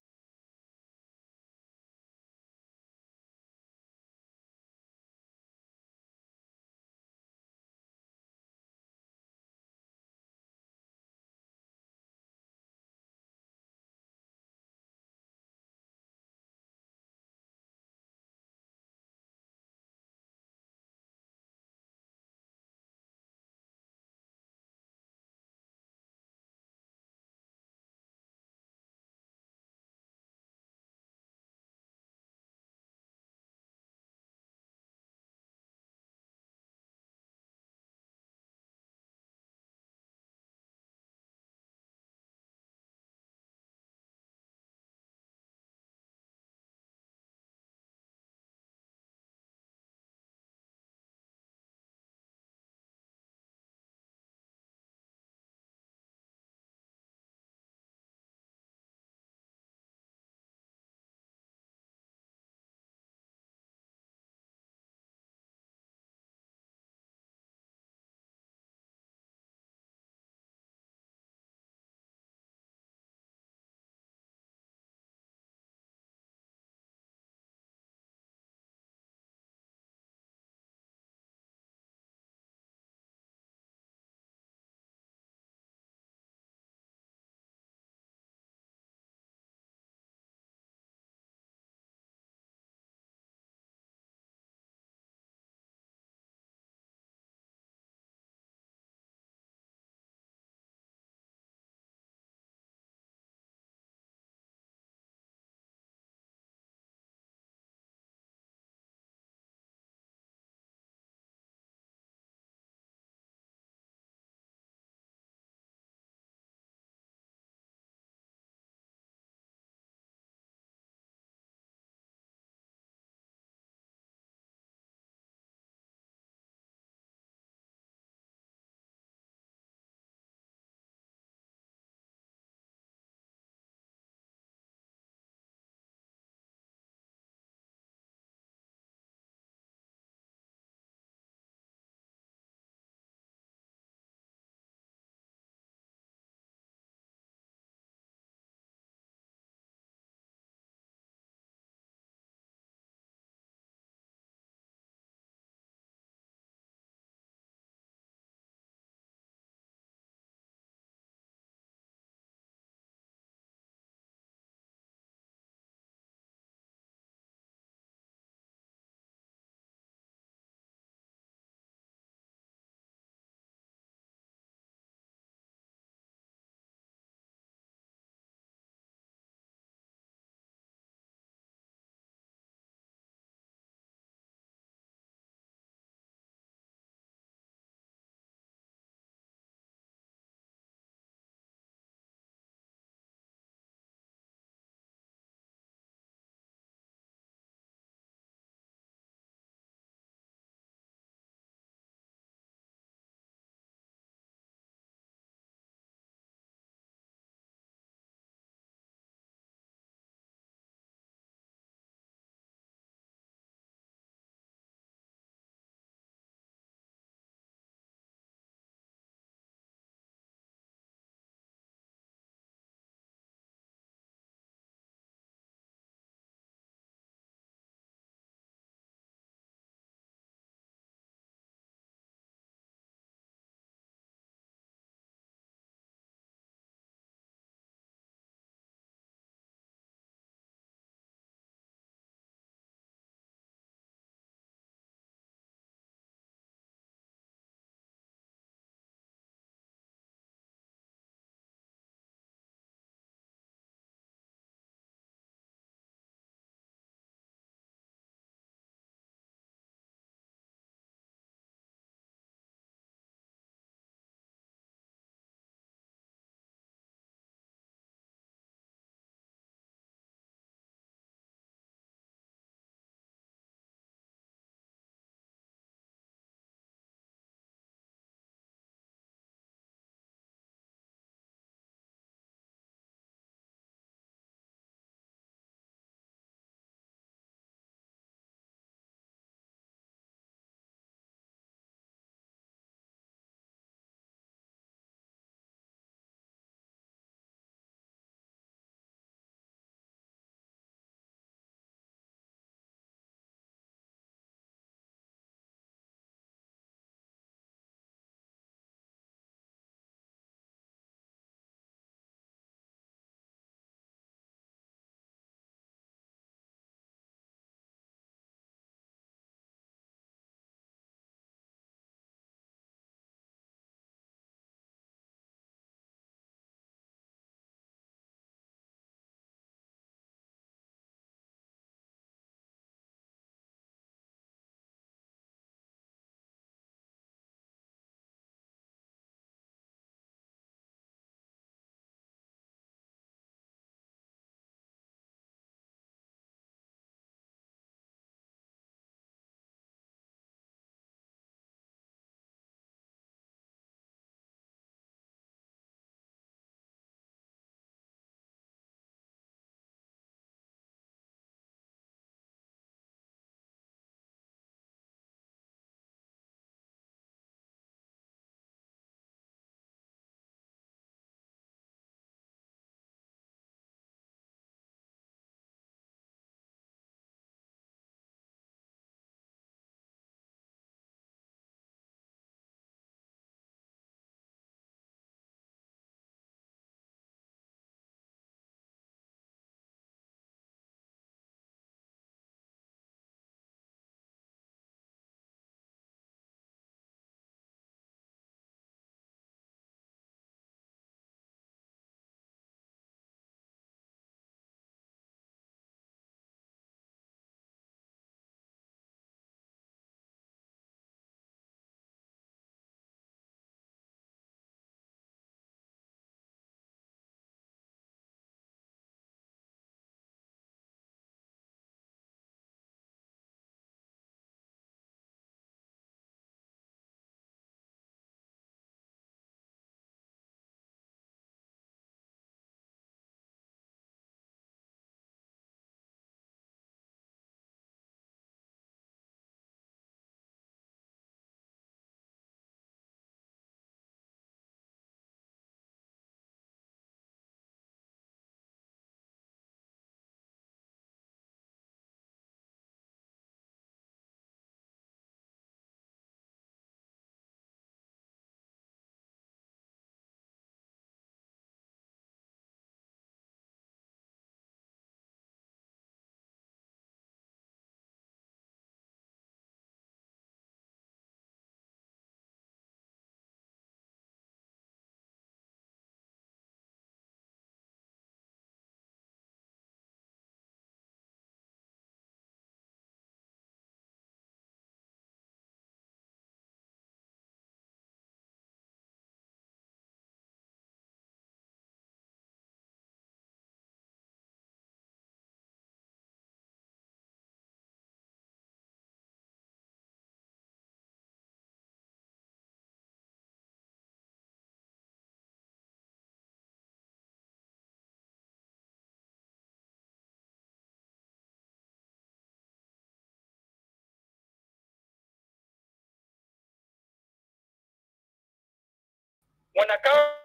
S8: when a car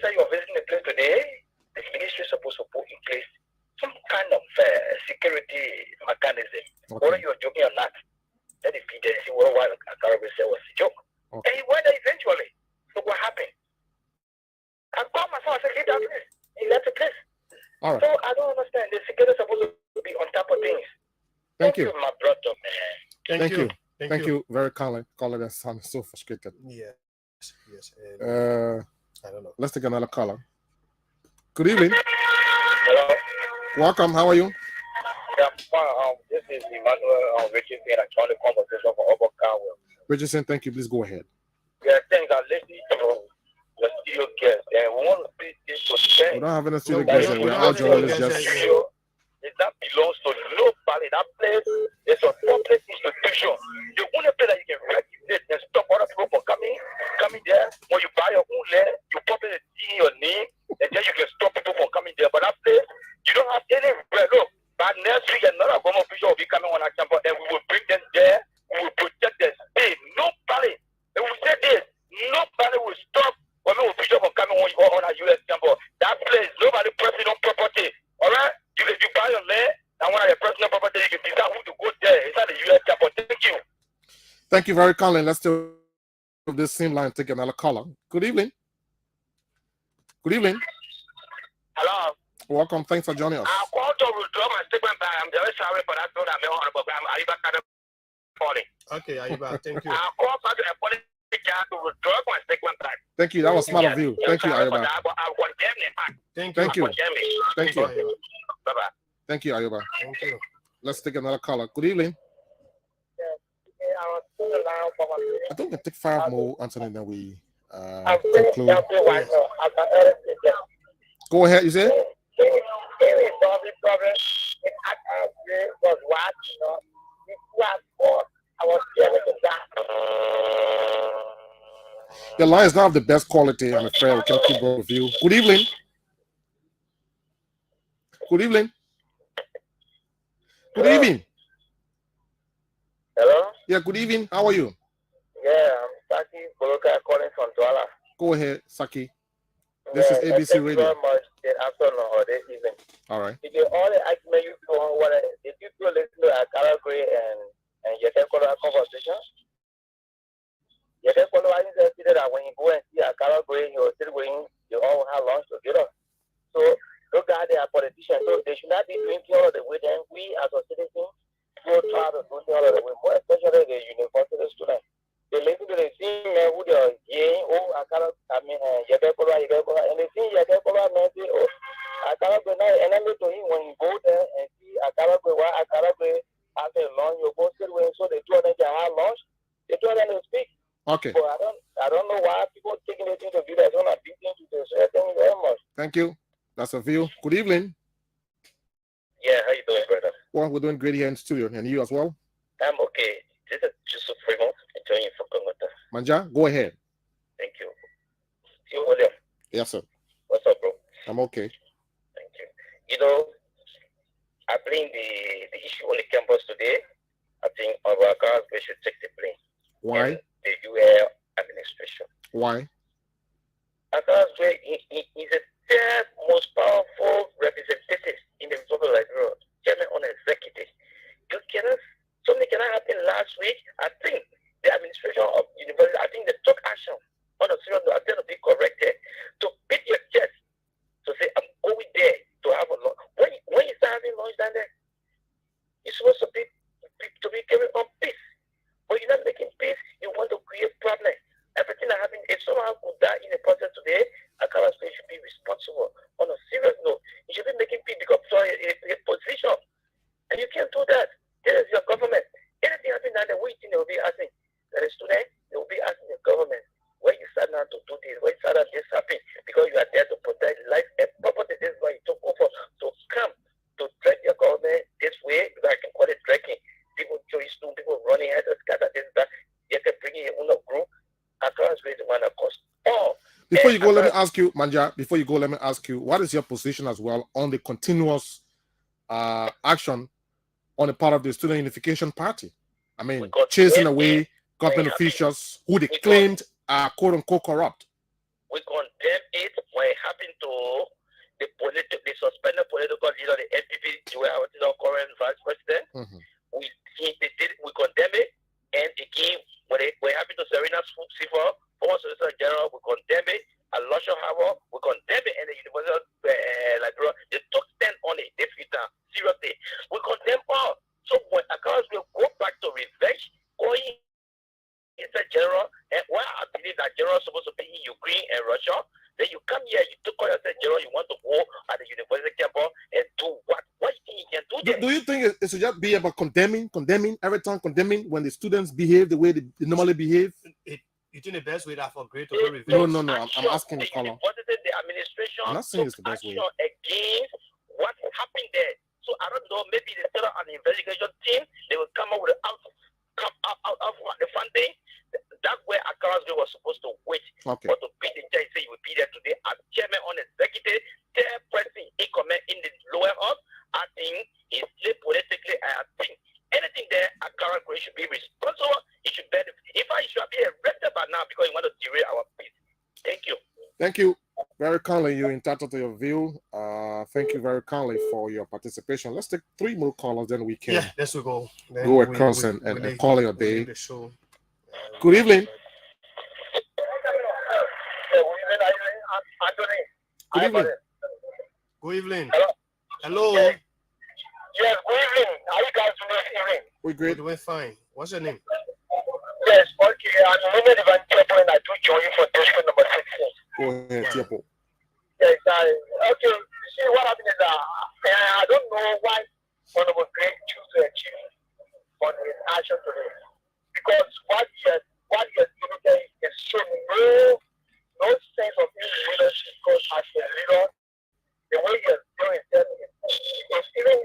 S8: say you're visiting the place today, the ministry is supposed to put in place some kind of security mechanism.
S1: Okay.
S8: Whether you're joking or not, let it be there. See what a car say was a joke.
S1: Okay.
S8: And he went there eventually. So what happened? I called my son and said, leave that place. He left the place.
S1: All right.
S8: So I don't understand. The security is supposed to be on top of things.
S1: Thank you,
S8: my brother, man.
S1: Thank you. Thank you. Very kindly. Caller, that sounds so frustrated.
S2: Yes. I don't know.
S1: Let's take another caller. Good evening.
S8: Hello.
S1: Welcome. How are you?
S8: Yeah, this is Emmanuel Richardson. I'm trying to conversation for Upper Carwell.
S1: Richardson, thank you. Please go ahead.
S8: Yeah, thanks. I listened to the studio guest, and we want to speak this to
S1: We don't have any
S2: No,
S1: studio
S2: we
S1: guests.
S2: don't
S1: We're
S2: have
S1: all
S2: any studio
S1: journalists.
S2: guests
S1: Just
S2: here.
S8: that belongs to nobody. That place is a public institution. The only place that you can regulate and stop other people from coming there. When you buy your own land, you put it in your name, and then you can stop people from coming there. But that place, you don't have any look. By next week, another government official will be coming on our campus, and we will bring them there. We will protect them. Hey, nobody. And we say this, nobody will stop government official from coming on our U.S. campus. That place, nobody personal property. All right. You buy your land, and when your personal property, you can decide who to go there. It's not the U.S. campus. Thank you.
S1: thank you very kindly. Let's do this same line. Take another caller. Good evening. Good evening.
S8: Hello.
S1: Welcome. Thanks for joining us.
S8: I called to withdraw my statement back. I'm very sorry for that. I'm honorable. I'm kind of falling.
S2: Okay, Ayuba, thank you.
S8: I called back to apologize to withdraw my statement back.
S1: Thank you. That was smart of you. Thank you,
S8: Sorry for
S1: Ayuba.
S8: that, but I condemn it.
S2: Thank
S1: Thank you.
S8: Condemn it.
S1: Thank you.
S2: Ayuba.
S8: Bye-bye.
S1: Thank you, Ayuba.
S2: Thank you.
S1: Let's take another caller. Good evening. I think we can take 5 more, Anthony, then we conclude. Go ahead, you say? The line is not of the best quality, I'm afraid. We can't keep going with you. Good evening. Good evening. Good evening.
S8: Hello?
S1: Yeah, good evening. How are you?
S8: Yeah, I'm Saki Boloka calling from Douala.
S1: Go ahead, Saki. This is ABC
S8: thank
S1: Radio.
S8: you very much. Good afternoon or this evening.
S1: All right.
S8: Did you all the argument you do on what did you do listen to Akara and Yetekola conversation? Yetekola is said that when you go and see Akara Gray, you're still going, you all have lunch together. So look at they are politicians, so they should not be drinking all of the way. Then we as a citizen go try to do all of the way, more especially the university students. They listen to the same man who they are saying, oh, Yetekola, and they see Yetekola man say, oh, Akara now enemy to him when you go there and see Akara why Akara after lunch you go sit with, so they two of them can have lunch. They two of them to speak.
S1: Okay.
S8: But I don't know why people taking it into view that's not a big thing to do. So thank you very much.
S1: Thank you. That's a view. Good evening.
S8: Yeah, how you doing, brother?
S1: Well, we're doing great here in the studio. And you as well?
S8: I'm okay. This is just a free month. Enjoying you from Kongota.
S1: Manja, go ahead.
S8: Thank you. See you, William.
S1: Yes, sir.
S8: What's up, bro?
S1: I'm okay.
S8: Thank you. You know, I blame the issue on the campus today. I think our guys we should take the blame.
S1: Why?
S8: The UL administration.
S1: Why?
S8: Akazwe is the third most powerful representative in the Republic of Nigeria, chairman on executive. Something cannot happen last week. I think the administration of university, I think they took action on a serious note. I think to be corrected. To beat your chest, to say, I'm going there to have a lunch. When you start having lunch down there, you're supposed to be carrying on peace. But you're not making peace, you want to create problems. Everything that happened, if someone could die in a process today, Akara State should be responsible. On a serious note, you should be making peace because a position. And you can't do that. This is your government. Anything happens down there, what do you think they will be asking? The student, they will be asking the government, where you start now to do this, where you start now this happen, because you are there to protect life and property. This is why you took over to come to drag your government this way, because I can call it dragging. People choice to people running head to scatter this back. You can bring in your own group. Akara is the one that cost all.
S1: Before you go, let me ask you, Manja, let me ask you, what is your position as well on the continuous action on the part of the Student Unification Party? I mean, chasing away government officials who they claimed are quote-unquote corrupt.
S9: we condemn it when it happened to the suspended political leader, the NPP, the current vice president. We condemn it, and again, when it happened to Serena Sifor, former Solicitor General, we condemn it. And Lusher Howard, we condemn it, and the University of Liberia, they took stand on it. They feel that seriously. We condemn all. So when accounts will go back to revenge, going inside General, and why I believe that General is supposed to be in Ukraine and Russia, then you come here, you took on yourself, General, you want to go at the university campus and do what? What you think you can do there?
S1: Do you think it should just be about condemning, every time condemning when the students behave the way they normally behave?
S2: You think the best way that for great to go revenge?
S1: No. I'm asking the caller.
S9: The administration
S1: I'm not saying it's the best way.
S9: Against what happened there. So I don't know, maybe they set up an investigation team, they will come up with the funding. That's where Akarazwe was supposed to wait.
S1: Okay.
S9: But to be the judge, say you will be there today as chairman on executive, third person in command in the lower house. I think he's still politically, I think anything there, Akarazwe should be responsible. It should benefit. In fact, he should be arrested by now because he want to derail our peace. Thank you.
S1: Thank you very kindly. You're entitled to your view. Thank you very kindly for your participation. Let's take 3 more callers, then we can
S2: let's go. Then
S1: go across and call it a day. Good evening. Good evening.
S2: Good evening.
S9: Hello.
S2: Hello.
S9: Yes, good evening. How you guys doing this evening?
S1: We're great.
S2: We're doing fine. What's your name?
S9: Yes, okay. I'm Leonard Ivan Tepo, and I do join you for district number 16.
S1: Go ahead, Tepo.
S9: Yes, okay. You see, what happened is I don't know why Honorable Greg choose to achieve on his action today. Because what he has given there is so no sense of his leadership. Because as a leader, the way he has done it, it's even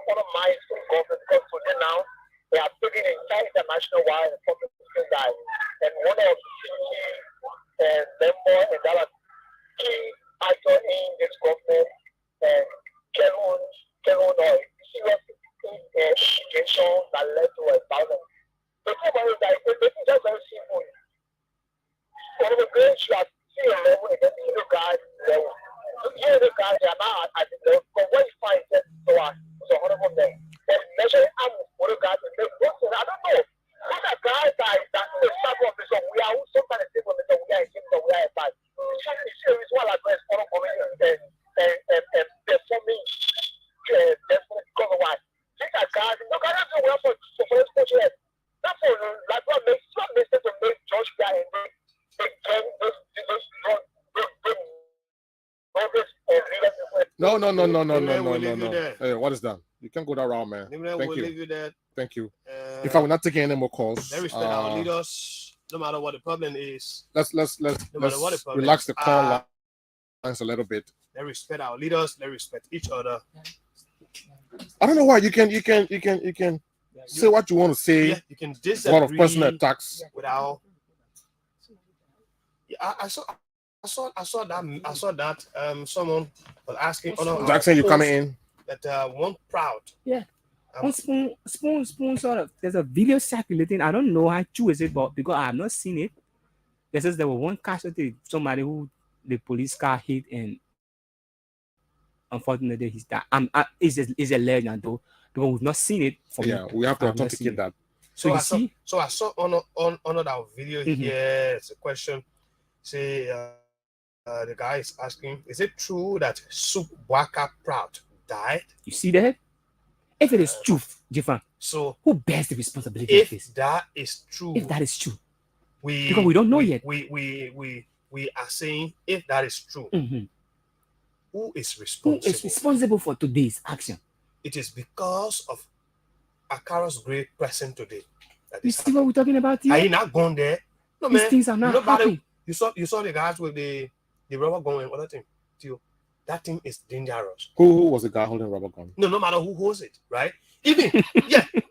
S9: one of my government. Because today now, they are taking entire international wide and public guy, and one of the key member and that are key actor in this government and Kelun or serious education that led to a violence. The thing about it is that it's just very simple. One of the great you have seen a level and then the guys level. So here the guys they are now at the level, but what you find is so a honorable man. And measuring up with the guys and make work. I don't know. Those are guys that the staff of the song. We are sometimes the same with the we are in the we are bad. You see, it's one like this for and performing because of what? These are guys. Look, I don't know where for instance, that's for like what makes some mistake to make George guy and they gang this
S1: No. Hey, what is that? You can't go that route, man. Thank you. Thank you. In fact, we're not taking any more calls.
S2: They respect our leaders, no matter what the problem is.
S1: Let's relax the call lines a little bit.
S2: They respect our leaders. They respect each other.
S1: I don't know why you can say what you want to say.
S2: Yeah, you can disagree.
S1: A lot of personal attacks.
S2: Without. Yeah, I saw that someone was asking
S1: Jackson, you coming in?
S2: That one proud.
S4: Yeah. Spoon sort of. There's a video circulating. I don't know how true is it, but because I have not seen it. There says there was one casualty, somebody who the police car hit, and unfortunately he's died. Is a legend though, because we've not seen it.
S1: We have to authenticate that.
S2: So I saw on that video here. It's a question. Say the guy is asking, is it true that Soup Waka Proud died?
S4: You see that? If it is true, Jiffan,
S2: so
S4: who bears the responsibility
S2: if
S4: of this?
S2: That is true.
S4: If that is true,
S2: because
S4: we don't know yet.
S2: We are saying if that is true, who is responsible?
S4: Who is responsible for today's action?
S2: It is because of Akara's great present today.
S4: You see what we're talking about here?
S2: Are you not going there? No,
S4: These
S2: man.
S4: things are not happening.
S2: You saw the guys with the rubber gun and other thing. That thing is dangerous.
S1: Who was the guy holding rubber gun?
S2: No matter who holds it, right? Even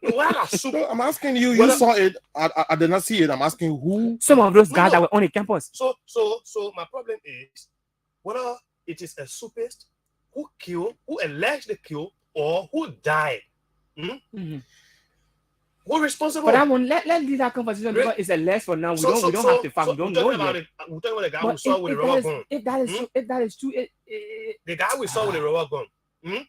S1: I'm asking you. You saw it. I did not see it. I'm asking who.
S4: Some of those guys that were on the campus.
S2: So my problem is whether it is a soupist who killed, who allegedly killed, or who died. Who's responsible?
S7: But I won't let leave that conversation because it's a less for now. We don't have the fact. We don't know yet.
S2: We're talking about the guy we saw with the rubber gun.
S7: If that is true,
S2: the guy we saw with the rubber gun.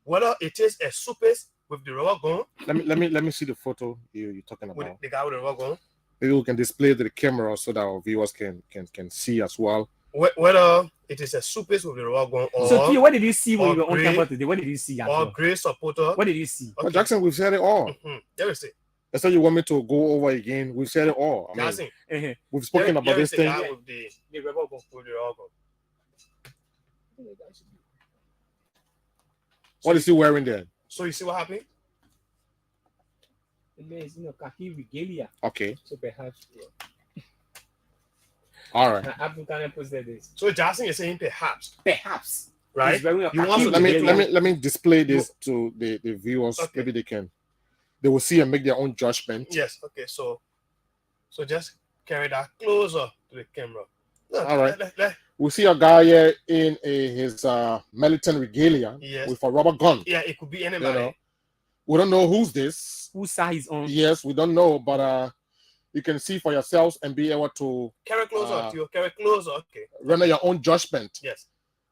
S2: Whether it is a supers with the rubber gun.
S1: Let me see the photo you're talking about.
S2: With the guy with the rubber gun.
S1: Maybe we can display it to the camera so that our viewers can see as well.
S2: Whether it is a supers with the rubber gun or
S7: so, what did you see when you were on camera today? What did you see?
S2: Or gray supporter.
S7: What did you see?
S1: Okay. Well, Jackson, we've said it all.
S2: Let me see.
S1: That's why you want me to go over again. We've said it all. I mean, we've spoken about this thing.
S2: With the rubber gun. With the rubber gun.
S1: What is he wearing there?
S2: So you see what happened?
S7: Khaki regalia.
S1: Okay.
S7: So perhaps. Yeah.
S1: All right.
S7: African posted this.
S2: So Jackson is saying perhaps.
S7: Perhaps.
S2: Right.
S1: Let me display this to the viewers.
S2: Okay.
S1: Maybe they will see and make their own judgment.
S2: Yes. Okay. So just carry that closer to the camera. Look,
S1: all right. We see a guy here in his militant regalia with a rubber gun.
S2: Yeah, it could be anybody.
S1: You know? We don't know who's this.
S7: Whose side he's on.
S1: Yes, we don't know, but you can see for yourselves and be able to
S2: carry closer to you. Carry closer. Okay.
S1: Render your own judgment.
S2: Yes.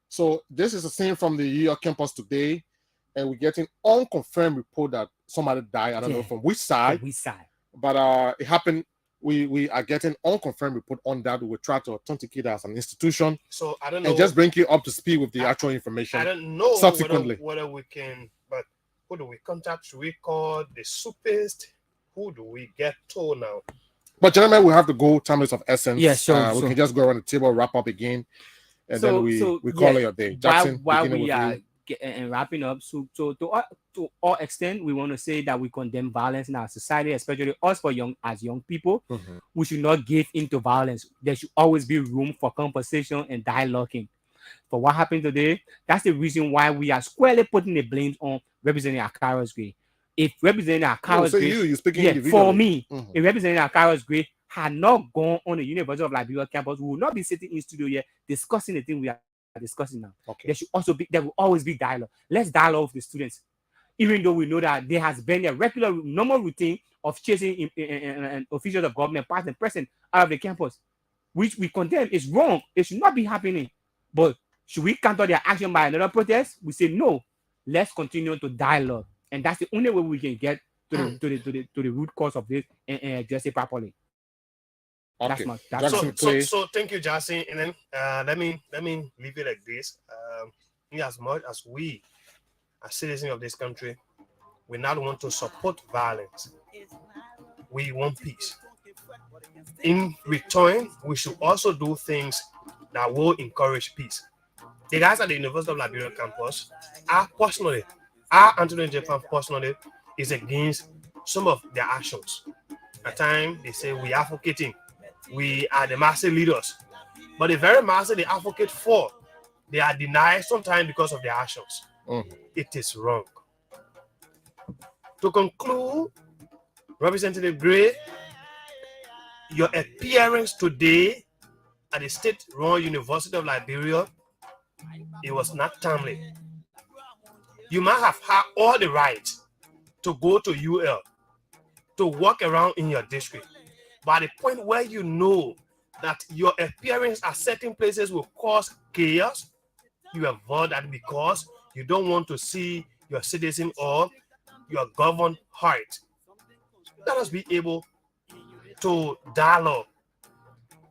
S1: So this is a scene from the New York campus today, and we're getting unconfirmed report that somebody died. I don't know from which side.
S7: From which side.
S1: But it happened. We are getting unconfirmed report on that. We will try to authenticate as an institution.
S2: So I don't know.
S1: And just bring you up to speed with the actual information.
S2: I don't know
S1: subsequently
S2: whether we can, but who do we contact? Should we call the supist? Who do we get to now?
S1: But gentlemen, we have to go. Time is of essence.
S7: Yes, sure.
S1: We can just go around the table, wrap up again, and then we call it a day. Jackson,
S7: while we are and wrapping up, so to all extent, we want to say that we condemn violence in our society, especially us as young people.
S1: Mm-hmm.
S7: We should not give into violence. There should always be room for conversation and dialoguing. For what happened today, that's the reason why we are squarely putting the blame on Representative Akaros Gray. If Representative Akaros Gray, for me, if Representative Akaros Gray had not gone on the University of Liberia campus, we would not be sitting in studio here discussing the thing we are discussing now.
S1: Okay.
S7: There will always be dialogue. Let's dialogue with the students, even though we know that there has been a regular, normal routine of chasing officials of government, past and present, out of the campus, which we condemn. Is wrong. It should not be happening. But should we counter their action by another protest? We say no. Let's continue to dialogue, and that's the only way we can get to the root cause of this and address it properly.
S1: Okay.
S2: So thank you, Jackson. And then let me leave it like this. As much as we, as citizens of this country, we not want to support violence. We want peace. In return, we should also do things that will encourage peace. The guys at the University of Liberia campus, Anthony Jiffan personally is against some of their actions. At times, they say we are advocating. We are the master leaders. But the very master they advocate for, they are denied sometimes because of their actions. It is wrong. To conclude, Representative Gray, your appearance today at the state-run University of Liberia, it was not timely. You might have had all the right to go to UL, to walk around in your district. But at the point where you know that your appearance at certain places will cause chaos, you avoid that because you don't want to see your citizen or your governed heart. Let us be able to dialogue.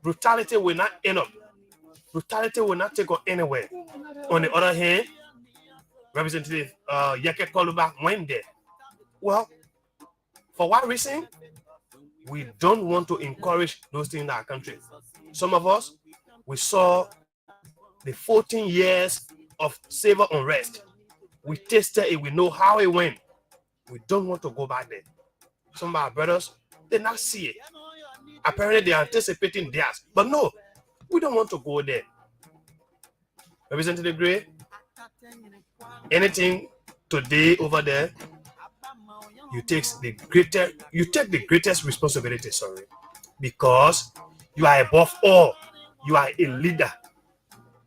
S2: Brutality will not end up. Brutality will not take us anywhere. On the other hand, Representative Yeke Koluba went there. Well, for what reason? We don't want to encourage those things in our country. Some of us, we saw the 14 years of civil unrest. We tasted it. We know how it went. We don't want to go back there. Some of our brothers, they not see it. Apparently, they're anticipating theirs. But no, we don't want to go there. Representative Gray, anything today over there, you take the greatest responsibility, because you are above all. You are a leader.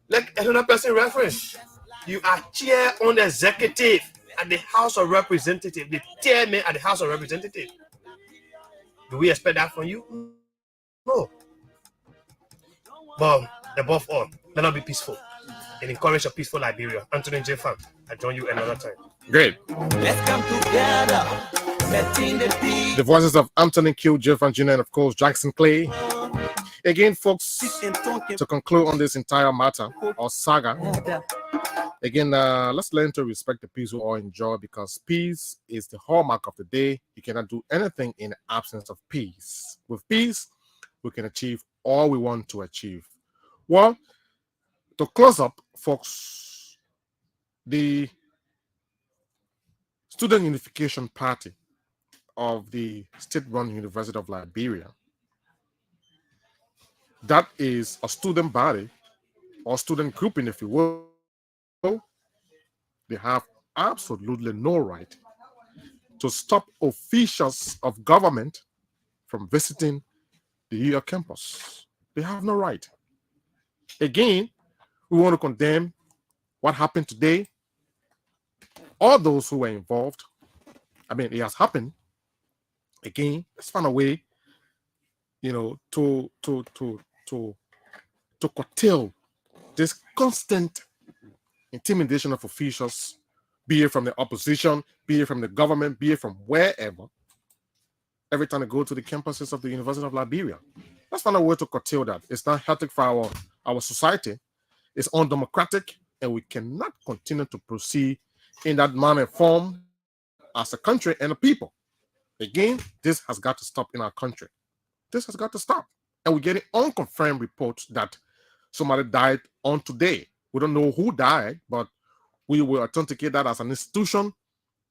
S2: Like another person reference, you are chair on the executive. at the House of Representatives, the chairman at the House of Representatives. Do we expect that from you? No. But above all, let us be peaceful and encourage a peaceful Liberia. Anthony Jiffan, I join you another time.
S1: Great.
S10: Let's come together.
S1: The voices of Anthony Q, Jiffan Jr., and of course Jackson Clay. Again, folks, to conclude on this entire matter or saga, again, let's learn to respect the peace we all enjoy, because peace is the hallmark of the day. You cannot do anything in the absence of peace. With peace, we can achieve all we want to achieve. Well, to close up, folks, the Student Unification Party of the state-run University of Liberia, that is a student body or student grouping, if you will, they have absolutely no right to stop officials of government from visiting the UR campus. They have no right. Again, we want to condemn what happened today. All those who were involved, I mean, it has happened. Again, let's find a way, to curtail this constant intimidation of officials, be it from the opposition, be it from the government, be it from wherever, every time they go to the campuses of the University of Liberia. Let's find a way to curtail that. It's not healthy for our society. It's undemocratic, and we cannot continue to proceed in that manner and form as a country and a people. Again, this has got to stop in our country. This has got to stop. And we're getting unconfirmed reports that somebody died on today. We don't know who died, but we will authenticate that as an institution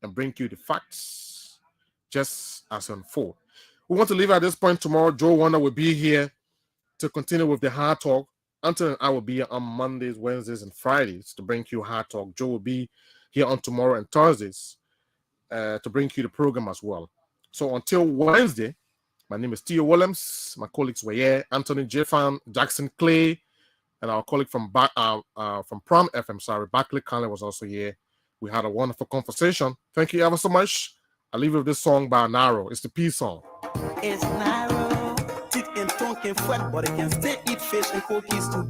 S1: and bring you the facts just as unfold. We want to leave at this point. Tomorrow, Joe Wonder will be here to continue with the hard talk. Anthony and I will be here on Mondays, Wednesdays, and Fridays to bring you hard talk. Joe will be here on tomorrow and Thursdays to bring you the program as well. So until Wednesday, my name is Theo Williams. My colleagues were here: Anthony Jiffan, Jackson Clay, and our colleague from Prom FM, Barclay Conley was also here. We had a wonderful conversation. Thank you ever so much. I leave you with this song by Narrow. It's the peace song.
S10: It's narrow, thick and tongue can fret, but it can still eat fish and cookies too.